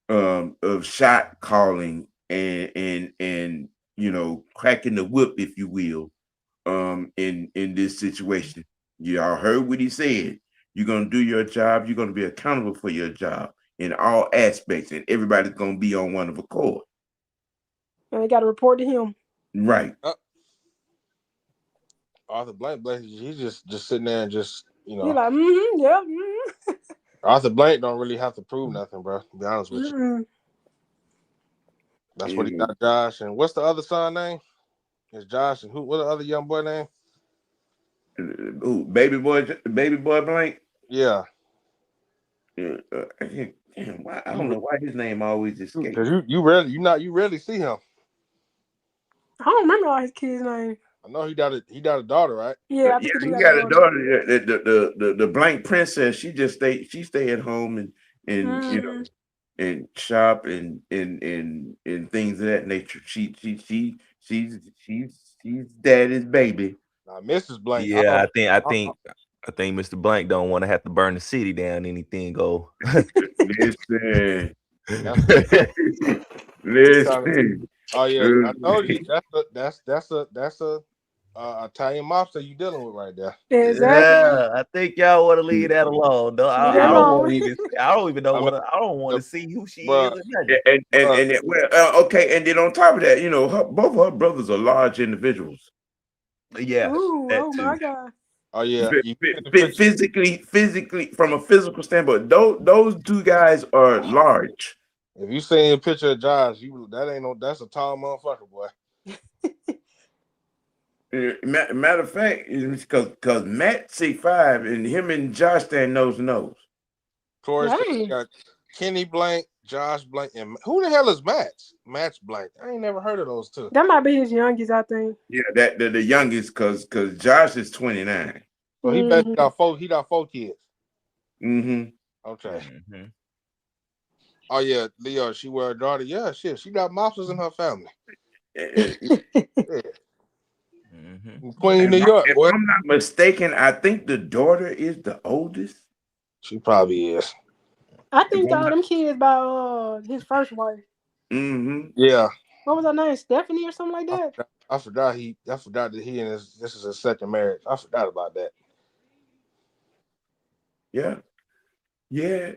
of shot calling and cracking the whip, if you will, in this situation. Y'all heard what he said. You're gonna do your job. You're gonna be accountable for your job in all aspects, and everybody's gonna be on one accord. And they got to report to him. Right. Arthur Blank, he's just sitting there and just He's like, yeah. Arthur Blank don't really have to prove nothing, bro. To be honest with you. That's what he got, Josh. And what's the other son name? It's Josh. And what the other young boy name? Baby boy Blank. Yeah. Damn, why, I don't know why his name always escapes. Because you rarely see him. I don't remember all his kids' names. I know he got a daughter, right? Yeah, I Yeah, think he got a daughter. The Blank Princess. She stay at home and and shop and things of that nature. She's daddy's baby. Now, Mrs. Blank. Yeah, I think Mr. Blank don't want to have to burn the city down. Anything go. Listen. Oh yeah, I told you that's a Italian mobster you dealing with right there. Exactly. Yeah, I think y'all want to leave that alone. No, I don't even know I don't want to see who she is or nothing. Okay, and then on top of that, both of her brothers are large individuals. Yeah. Ooh, my God. Oh yeah. Physically, from a physical standpoint, those two guys are large. If you seen a picture of Josh, that's a tall motherfucker, boy. Matter of fact, because Matt 6'5" and him and Josh stand nose to nose. Of course, got Kenny Blank, Josh Blank, and who the hell is Matt Blank? I ain't never heard of those two. That might be his youngest, I think. Yeah, that the youngest, because Josh is 29. So he got 4 kids. Mm-hmm. Okay. Mm-hmm. Oh yeah, Leo, she wear a daughter. Yeah, shit, she got mobsters in her family. Mm-hmm. Queen, New York. If I'm not mistaken, I think the daughter is the oldest. She probably is. I think all them kids by his first wife. Mm-hmm. Yeah. What was her name? Stephanie or something like that? I forgot that he and this is his second marriage. I forgot about that. Yeah. You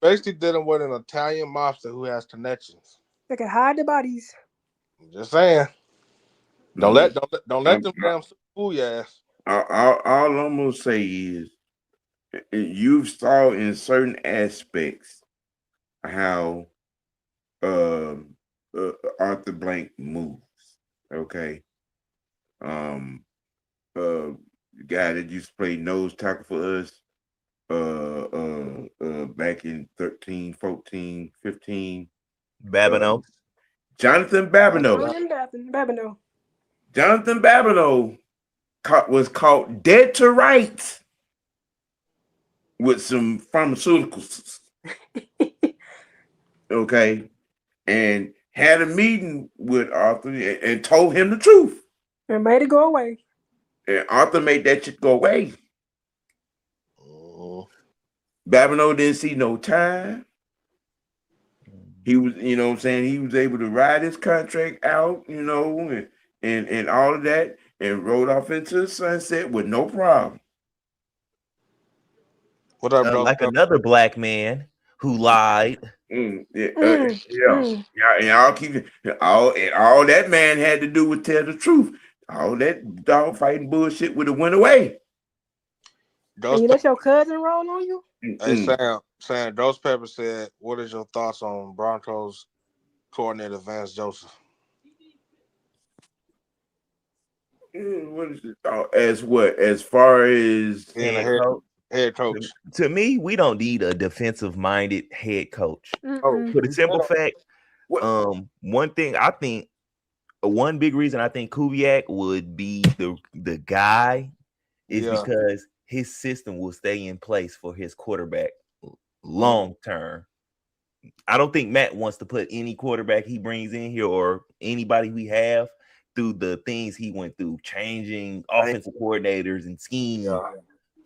basically dealing with an Italian mobster who has connections. They can hide the bodies. I'm just saying. Don't let them damn fool your ass. All I'm gonna say is, you saw in certain aspects how Arthur Blank moves. Okay. The guy that used to play nose tackle for us back in 13, 14, 15. Babineau. Jonathan Babineau. Jonathan Babineau was caught dead to rights with some pharmaceuticals. Okay. And had a meeting with Arthur and told him the truth. And made it go away. And Arthur made that shit go away. Babineau didn't see no time. He was, he was able to ride his contract out, and all of that, and rode off into the sunset with no problem. What up, bro? Like another black man who lied. Yeah, Mm. and y'all keep all that man had to do was tell the truth. All that dog fighting bullshit would have went away. Dose You let your cousin roll on you? Hey, Sam, Dose Pepper said, what is your thoughts on Broncos coordinator Vance Joseph? What is it? As far as Being a head coach. To me, we don't need a defensive-minded head coach. Mm-mm. For the simple fact, what? one thing I think, one big reason I think Kubiak would be the guy is because his system will stay in place for his quarterback long term. I don't think Matt wants to put any quarterback he brings in here or anybody we have through the things he went through, changing offensive coordinators and schemes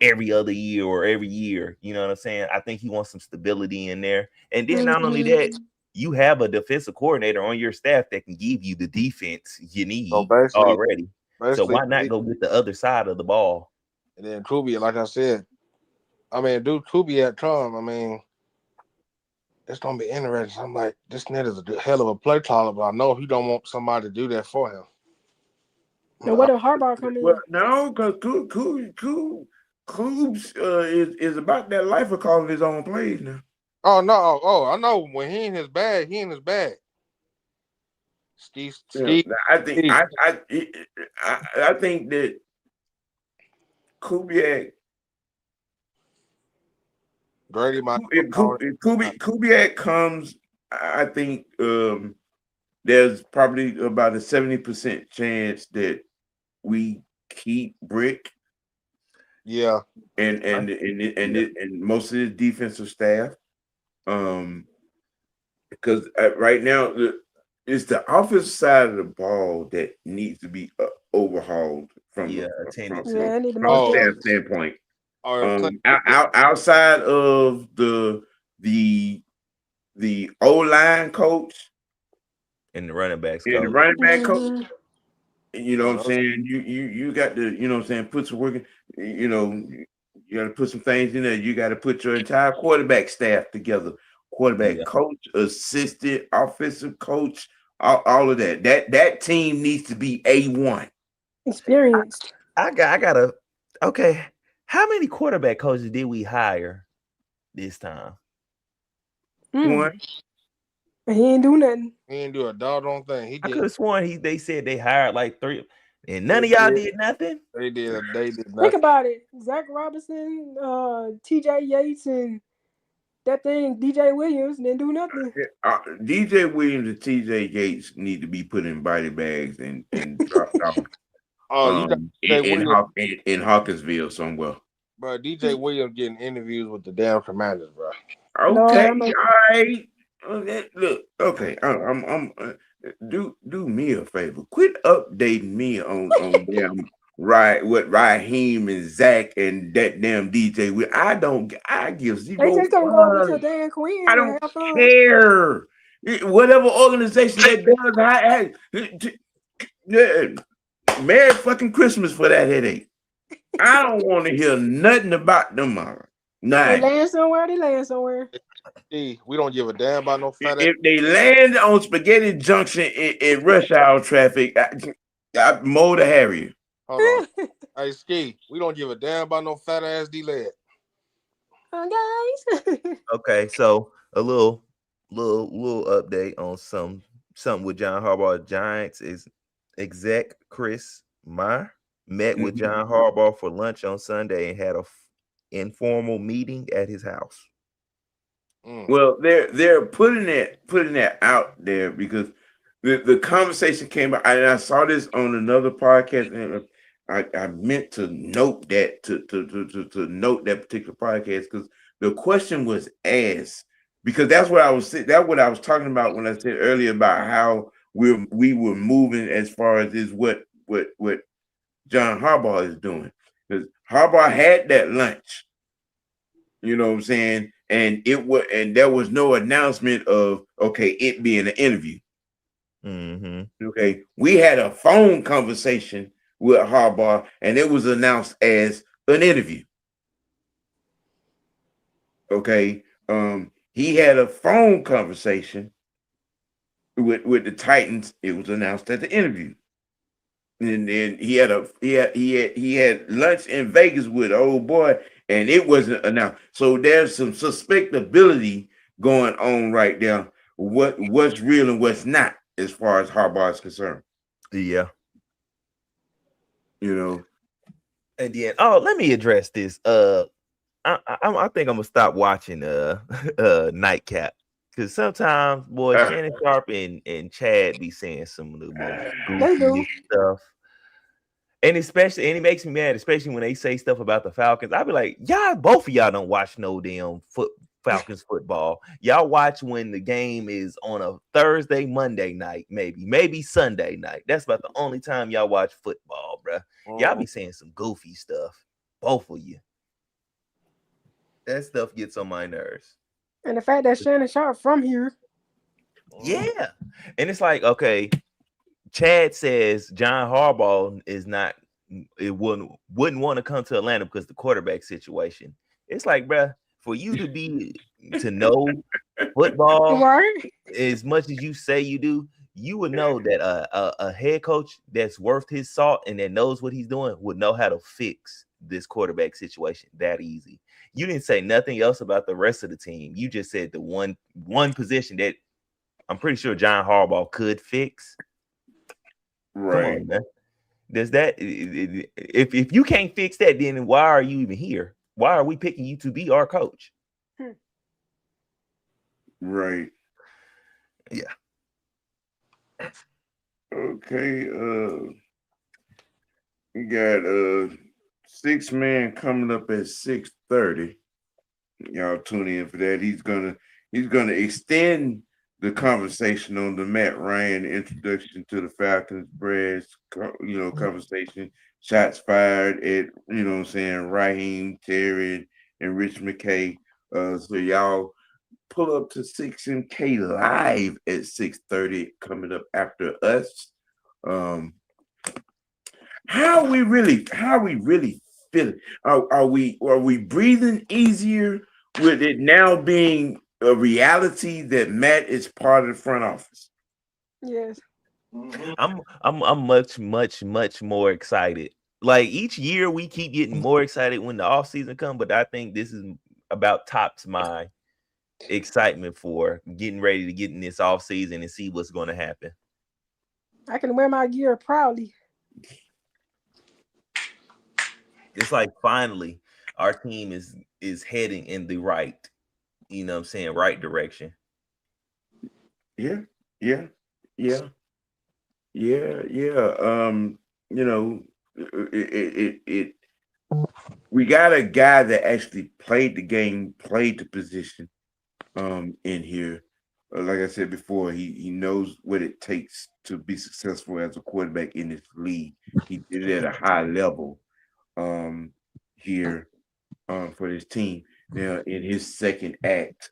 every other year or every year. You know what I'm saying? I think he wants some stability in there. And then not only that, you have a defensive coordinator on your staff that can give you the defense you need already. So why not go get the other side of the ball? And then Kubiak, like I said, Kubiak come. I mean, it's gonna be interesting. I'm like, this net is a hell of a play caller, but I know he don't want somebody to do that for him. Now, what if Harbaugh come in? Well, no, because Coobs is about that life of calling his own plays now. Oh no! Oh, I know when he in his bag, he in his bag. Steve. I think that Kubiak. Kubiak comes, I think there's probably about a 70% chance that we keep Brick. Yeah, and most of his defensive staff, because right now it's the offensive side of the ball that needs to be overhauled from a staff standpoint. Outside of the O-line coach and the running backs coach. The running back coach. You know what I'm saying? You got to, you know what I'm saying, put some work in, you got to put some things in there. You got to put your entire quarterback staff together. Quarterback coach, assistant, offensive coach, all of that. That team needs to be A1. Experienced. I gotta okay. How many quarterback coaches did we hire this time? One. He ain't do nothing. He ain't do a doggone thing. I could have sworn they said they hired like 3, and none of y'all did nothing. They did nothing. Think about it. Zach Robinson, TJ Yates, and that thing, DJ Williams didn't do nothing. DJ Williams and TJ Yates need to be put in body bags and dropped off. In Hawkinsville somewhere. Bro, DJ Williams getting interviews with the damn Commanders, bro. Okay, all right. Look, okay. Do me a favor. Quit updating me on damn what Raheem and Zach and that damn DJ. I give zero. They just gonna go over to Dan Quinn. I don't care. Whatever organization that does, Merry fucking Christmas for that headache. I don't want to hear nothing about them. They land somewhere. We don't give a damn about no fat ass. If they land on Spaghetti Junction in rush hour traffic, I mow the Harrier. Hold on. Hey, Ski, we don't give a damn about no fat ass D-Led. Guys. Okay, so a little update on something with John Harbaugh. Giants is exec Chris Meyer met with John Harbaugh for lunch on Sunday and had a informal meeting at his house. Well, they're putting that out there because the conversation came out, and I saw this on another podcast, and I meant to note that to note that particular podcast because the question was asked, because that's what I was talking about when I said earlier about how we were moving as far as is what John Harbaugh is doing, because Harbaugh had that lunch, you know what I'm saying, and there was no announcement of it being an interview. Okay, we had a phone conversation with Harbaugh, and it was announced as an interview. Okay, he had a phone conversation with the Titans. It was announced at the interview. And then he had lunch in Vegas with an old boy, and it wasn't announced. So there's some suspectability going on right there. What's real and what's not, as far as Harbaugh is concerned. Yeah. You know. And then, let me address this. I think I'm gonna stop watching Nightcap, because sometimes, boy, Shannon Sharp and Chad be saying some of the most goofy stuff. And it makes me mad, especially when they say stuff about the Falcons. I be like, both of y'all don't watch no damn Falcons football. Y'all watch when the game is on a Thursday, Monday night, maybe Sunday night. That's about the only time y'all watch football, bro. Y'all be saying some goofy stuff, both of you. That stuff gets on my nerves. And the fact that Shannon Sharp from here. Yeah. And it's like, okay, Chad says John Harbaugh wouldn't want to come to Atlanta because of the quarterback situation. It's like, bruh, for you to know football right, as much as you say you do, you would know that a head coach that's worth his salt and that knows what he's doing would know how to fix this quarterback situation that easy. You didn't say nothing else about the rest of the team. You just said the one position that I'm pretty sure John Harbaugh could fix. Right. Come on, man. Does that if you can't fix that, then why are you even here? Why are we picking you to be our coach? Right. Yeah. Okay. We got 6 man coming up at 6:30. Y'all tune in for that. He's gonna extend the conversation on the Matt Ryan introduction to the Falcons, Brad's conversation, shots fired at Raheem, Terry, and Rich McKay. So y'all pull up to 6MK live at 6:30 coming up after us. How are we really feeling? Are we breathing easier with it now being a reality that Matt is part of the front office? Yes. I'm much more excited. Like each year we keep getting more excited when the offseason comes, but I think this is about tops my excitement for getting ready to get in this offseason and see what's going to happen. I can wear my gear proudly. It's like finally our team is heading in the right, right direction. Yeah. We got a guy that actually played the game, played the position in here. Like I said before, he knows what it takes to be successful as a quarterback in this league. He did it at a high level here for this team. Now in his second act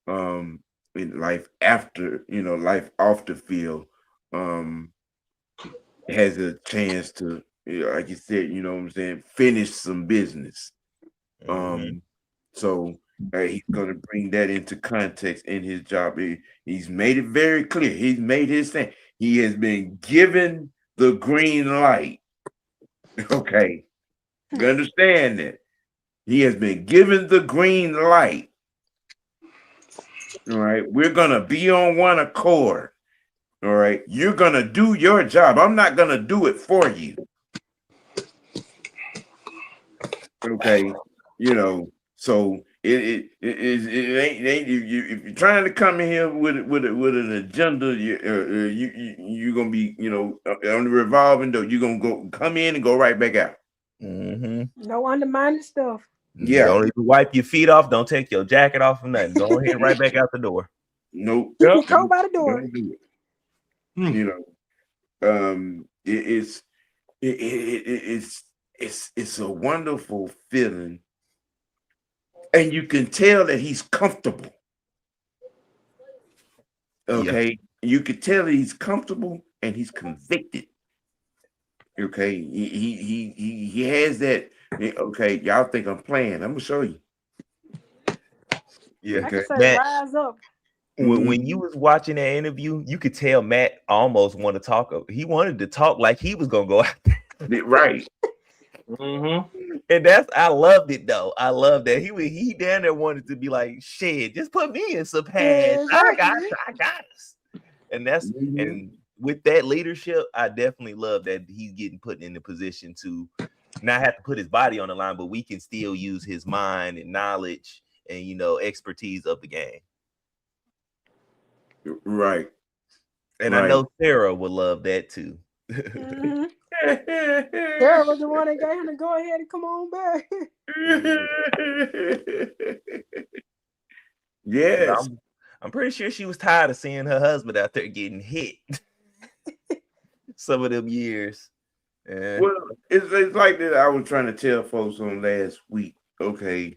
in life after, life off the field, has a chance to, like you said, finish some business. So he's going to bring that into context in his job. He's made it very clear. He's made his thing. He has been given the green light. Okay. You understand that? He has been given the green light. All right. We're going to be on one accord. All right. You're going to do your job. I'm not going to do it for you. Okay. So it ain't if you're trying to come in here with an agenda, you're gonna be on the revolving door. You're gonna come in and go right back out. No undermining stuff. Yeah. Don't even wipe your feet off. Don't take your jacket off or nothing. Go ahead right back out the door. Nope. Go by the door. Don't do it. It's a wonderful feeling. And you can tell that he's comfortable. Okay. Yeah. You can tell that he's comfortable and he's convicted. Okay. He has that. Okay. Y'all think I'm playing. I'm gonna show you. Yeah, I can say Matt. rise up. When you was watching that interview, you could tell Matt almost wanted to talk. He wanted to talk like he was gonna go out there. Right. And I loved it though. I love that he down there wanted to be like, shit, just put me in some pads. I got us. And with that leadership, I definitely love that he's getting put in the position to not have to put his body on the line, but we can still use his mind and knowledge and expertise of the game. Right. And I know Sarah would love that too. Mm-hmm. Sarah was the one that got him to go ahead and come on back. Yes. I'm pretty sure she was tired of seeing her husband out there getting hit some of them years. Yeah. Well, it's like that I was trying to tell folks on last week. Okay.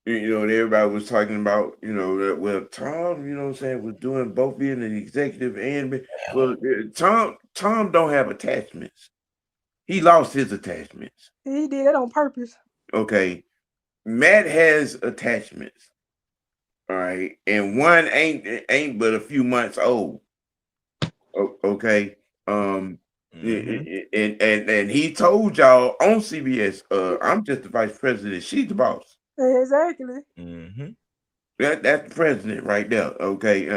Everybody was talking about, that, well, Tom, was doing both being an executive and, well, Tom don't have attachments. He lost his attachments. He did it on purpose. Okay. Matt has attachments. All right. And one ain't but a few months old. Okay. And he told y'all on CBS, I'm just the vice president. She's the boss. Exactly. That's the president right there. Okay.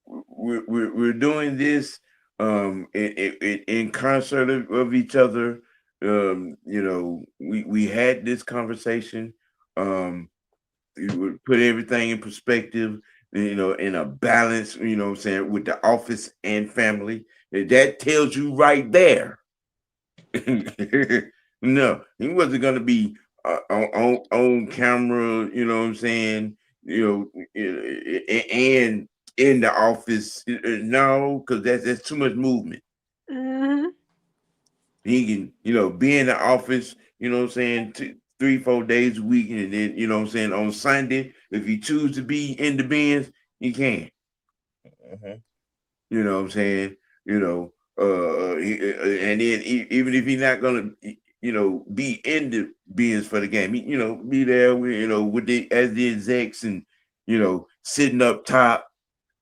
We're doing this in concert of each other. We had this conversation. We would put everything in perspective, in a balance, with the office and family. That tells you right there. No, he wasn't going to be on camera, and in the office. No, because that's too much movement. He can, be in the office, 3-4 days a week, and then, on Sunday, if he choose to be in the bins, he can. You know what I'm saying? And then even if he's not gonna, be in the bins for the game, be there with as the execs and sitting up top.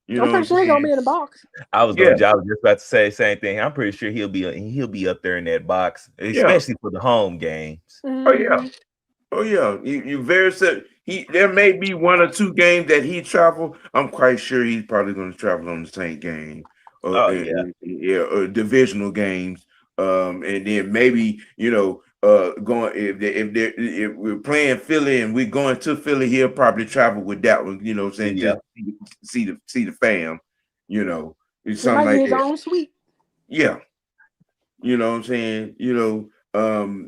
I'm pretty sure he's gonna be in the box. I was just about to say the same thing. I'm pretty sure he'll be up there in that box, especially for the home games. Oh yeah. You very set. There may be 1 or 2 games that he travel. I'm quite sure he's probably going to travel on the same game. Or divisional games. And then maybe going if we're playing Philly and we're going to Philly, he'll probably travel with that one. Saying just see the fam. It's something like his that. own suite. Yeah. You know what I'm saying?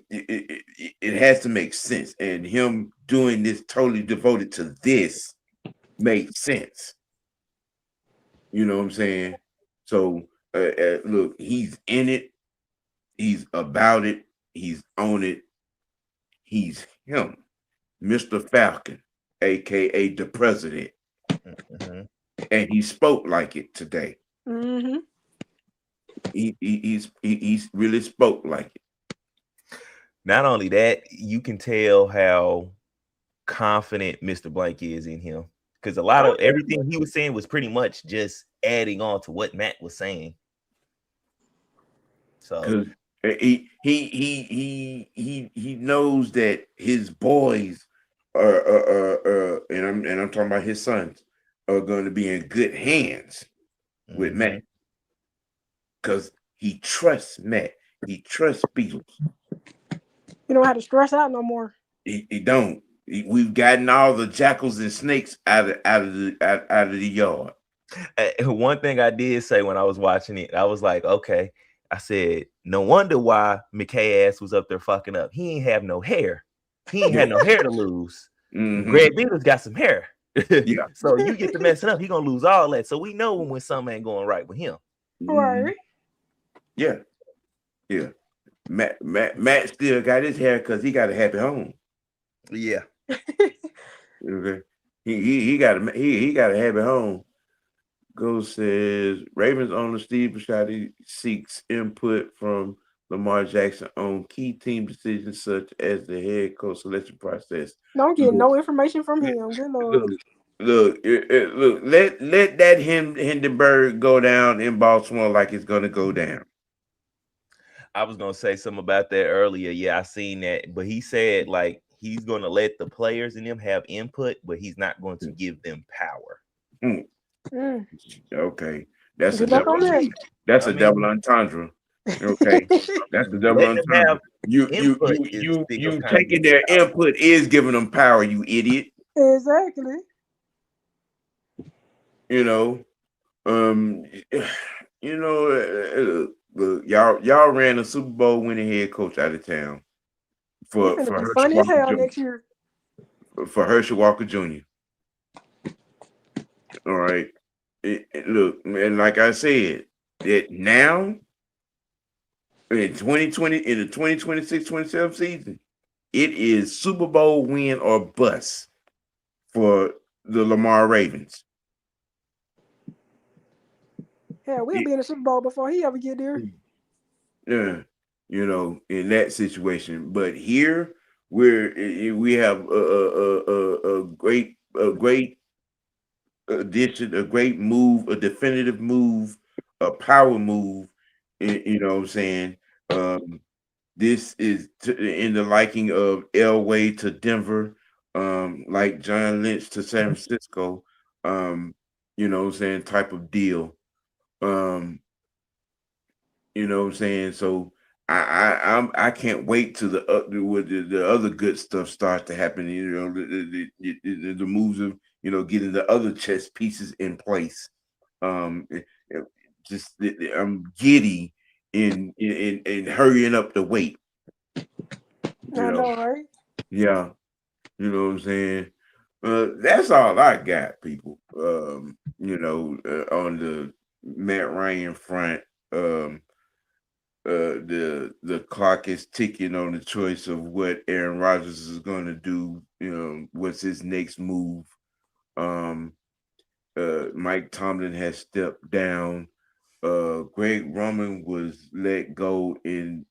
It has to make sense, and him doing this totally devoted to this makes sense. You know what I'm saying? So look, he's in it, he's about it, he's on it, he's him, Mr. Falcon, aka the president, and he spoke like it today. He's really spoke like it. Not only that, you can tell how confident Mr. Blank is in him, because a lot of everything he was saying was pretty much just adding on to what Matt was saying. So he knows that his boys are and I'm talking about his sons are going to be in good hands with Matt, because he trusts Matt. He trusts Beatles. You don't have to stress out no more. He don't. We've gotten all the jackals and snakes out of the yard. One thing I did say when I was watching it, I was like, okay. I said, no wonder why McKay ass was up there fucking up. He ain't have no hair. He ain't had no hair to lose. Greg Beatles got some hair. So you get to messing up, he gonna lose all that. So we know when something ain't going right with him. Right. Yeah. Matt still got his hair because he got a happy home. Yeah. Okay. He got a happy home. Go says Ravens owner Steve Bisciotti seeks input from Lamar Jackson on key team decisions such as the head coach selection process. Don't get no information from him. Good Lord. Look, let that Hindenburg go down in Baltimore like it's gonna go down. I was gonna say something about that earlier. Yeah, I seen that, but he said like he's gonna let the players and them have input, but he's not going to give them power. Okay, that's Good a luck on double. that. That's a double entendre. Okay, that's the double Let them entendre. have You input is still kind of taking their input is giving them power. You idiot. Exactly. You know, look, y'all ran a Super Bowl winning head coach out of town He for finna be Herschel funny as Walker hell Jr. next year. For Herschel Walker Jr. All right, look, and like I said, that now in 2020, in the 2026-27 season, it is Super Bowl win or bust for the Lamar Ravens. Hell, we'll be in the Super Bowl before he ever get there. Yeah, in that situation. But here we have a great addition, a great move, a definitive move, a power move. You know what I'm saying? This is in the liking of Elway to Denver, like John Lynch to San Francisco, you know what I'm saying, type of deal. You know what I'm saying? So I can't wait till the other good stuff starts to happen. You know, the moves of getting the other chess pieces in place. I'm giddy in hurrying up the wait. I know, right? Yeah, you know what I'm saying. That's all I got, people. On the Matt Ryan front. The clock is ticking on the choice of what Aaron Rodgers is going to do. What's his next move? Mike Tomlin has stepped down. Greg Roman was let go in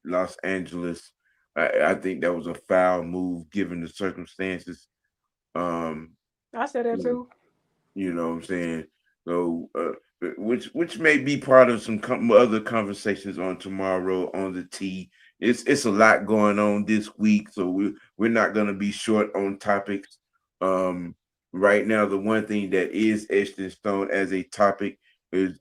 Los Angeles. I think that was a foul move given the circumstances. I said that too. You know what I'm saying? So, which may be part of some other conversations on tomorrow on the T. It's a lot going on this week, so we're not going to be short on topics. Right now, the one thing that is etched in stone as a topic is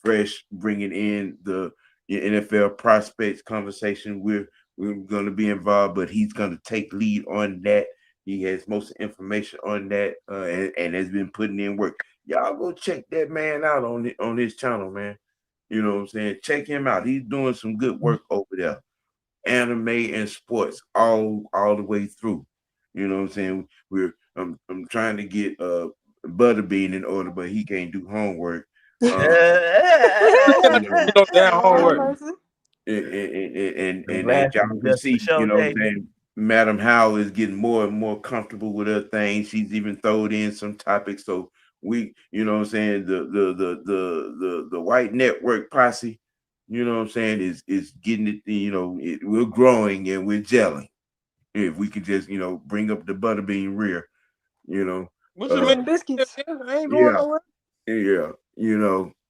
Fresh bringing in the NFL prospects conversation. We're going to be involved, but he's going to take lead on that. He has most information on that and has been putting in work. Y'all go check that man out on his channel, man. You know what I'm saying? Check him out. He's doing some good work over there. Anime and sports all the way through. You know what I'm saying? I'm trying to get Butterbean in order, but he can't do homework. Homework. And y'all can see, you know what I'm saying? Madam Howell is getting more and more comfortable with her things. She's even thrown in some topics. So we, you know what I'm saying, the white network posse, you know what I'm saying, is getting it, we're growing and we're gelling. If we could just, bring up the Butterbean rear, What's the biscuits? I ain't going nowhere. Yeah,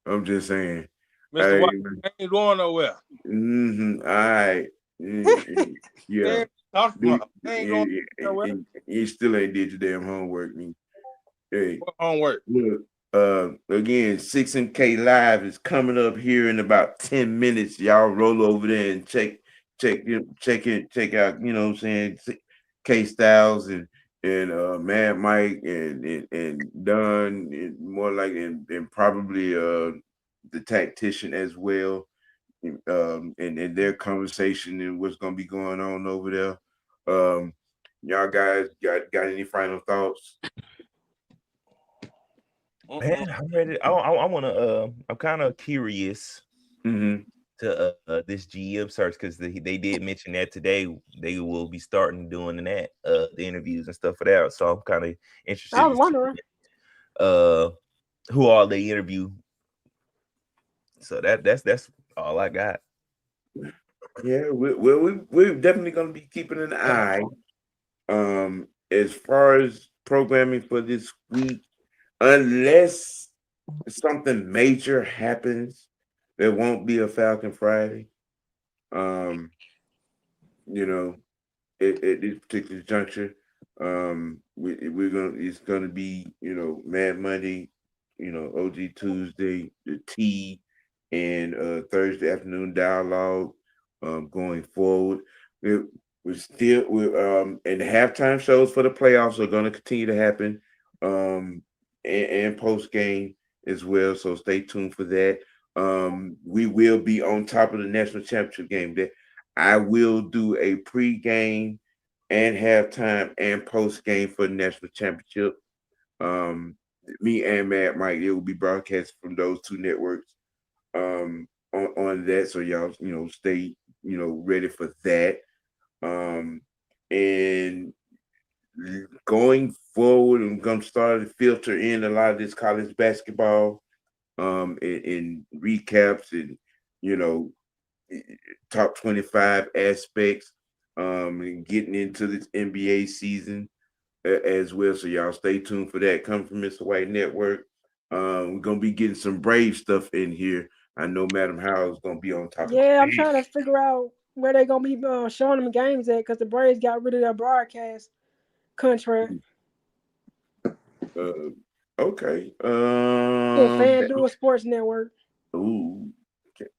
I'm just saying. Mr. White ain't going nowhere. All right. Yeah. You still ain't did your damn homework. Hey, what homework? Look, again, 6MK Live is coming up here in about 10 minutes. Y'all roll over there and check out, you know what I'm saying, K Styles and Mad Mike and Don, and more like and probably the tactician as well. And their conversation and what's gonna be going on over there. Y'all guys got any final thoughts? Man, I'm ready. I want to. I'm kind of curious to this GM search because they did mention that today they will be starting doing that the interviews and stuff for that. So I'm kind of interested. I was wondering who all they interview. So that's all I got. Yeah, we're definitely going to be keeping an eye. As far as programming for this week, unless something major happens, there won't be a Falcon Friday. You know, at this particular juncture, it's gonna be, Mad Monday, OG Tuesday, the T, and Thursday afternoon dialogue. Going forward, we're and the halftime shows for the playoffs are going to continue to happen, and post game as well. So stay tuned for that. We will be on top of the national championship game. That I will do a pre-game and halftime and post game for the national championship. Me and Mad Mike, it will be broadcast from those two networks. On that, so y'all, stay, ready for that. And going forward, I'm gonna start to filter in a lot of this college basketball, in recaps and top 25 aspects, and getting into this NBA season as well. So y'all stay tuned for that. Coming from Mr. White Network. We're gonna be getting some Brave stuff in here. I know Madam Howell's gonna be on top. Yeah, I'm trying to figure out where they're gonna be showing them games at, because the Braves got rid of their broadcast contract. Okay. FanDuel Sports Network. Ooh. Okay.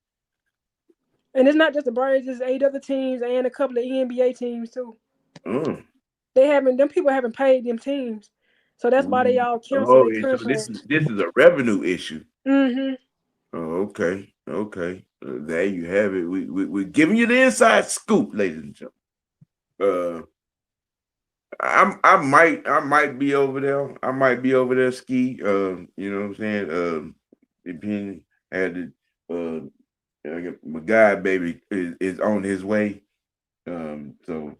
And it's not just the Braves; it's 8 other teams and a couple of NBA teams too. Them people haven't paid them teams, so that's why they all canceled their contract. So this is a revenue issue. Mm-hmm. Oh, okay. There you have it. We're giving you the inside scoop, ladies and gentlemen. I might be over there. I might be over there, Ski. You know what I'm saying? Depending, I had to. My guy, baby, is on his way. So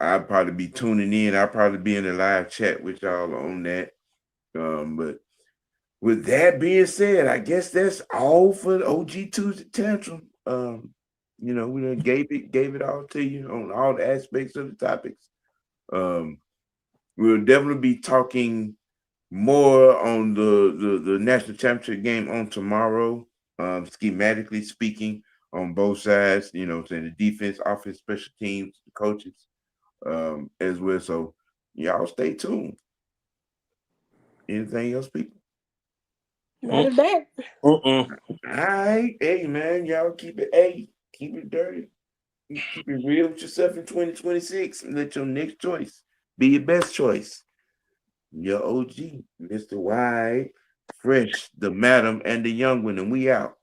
I'll probably be tuning in. I'll probably be in a live chat with y'all on that. But with that being said, I guess that's all for the OG Tuesday Tantrum. We done gave it all to you on all the aspects of the topics. We'll definitely be talking more on the national championship game on tomorrow. Schematically speaking, on both sides, saying the defense, offense, special teams, the coaches, as well. So y'all stay tuned. Anything else, people? That is that. All right, hey man, y'all keep it dirty. Keep it real with yourself in 2026, and let your next choice be your best choice. Your OG, Mr. White, Fresh, the Madam, and the Young One, and we out.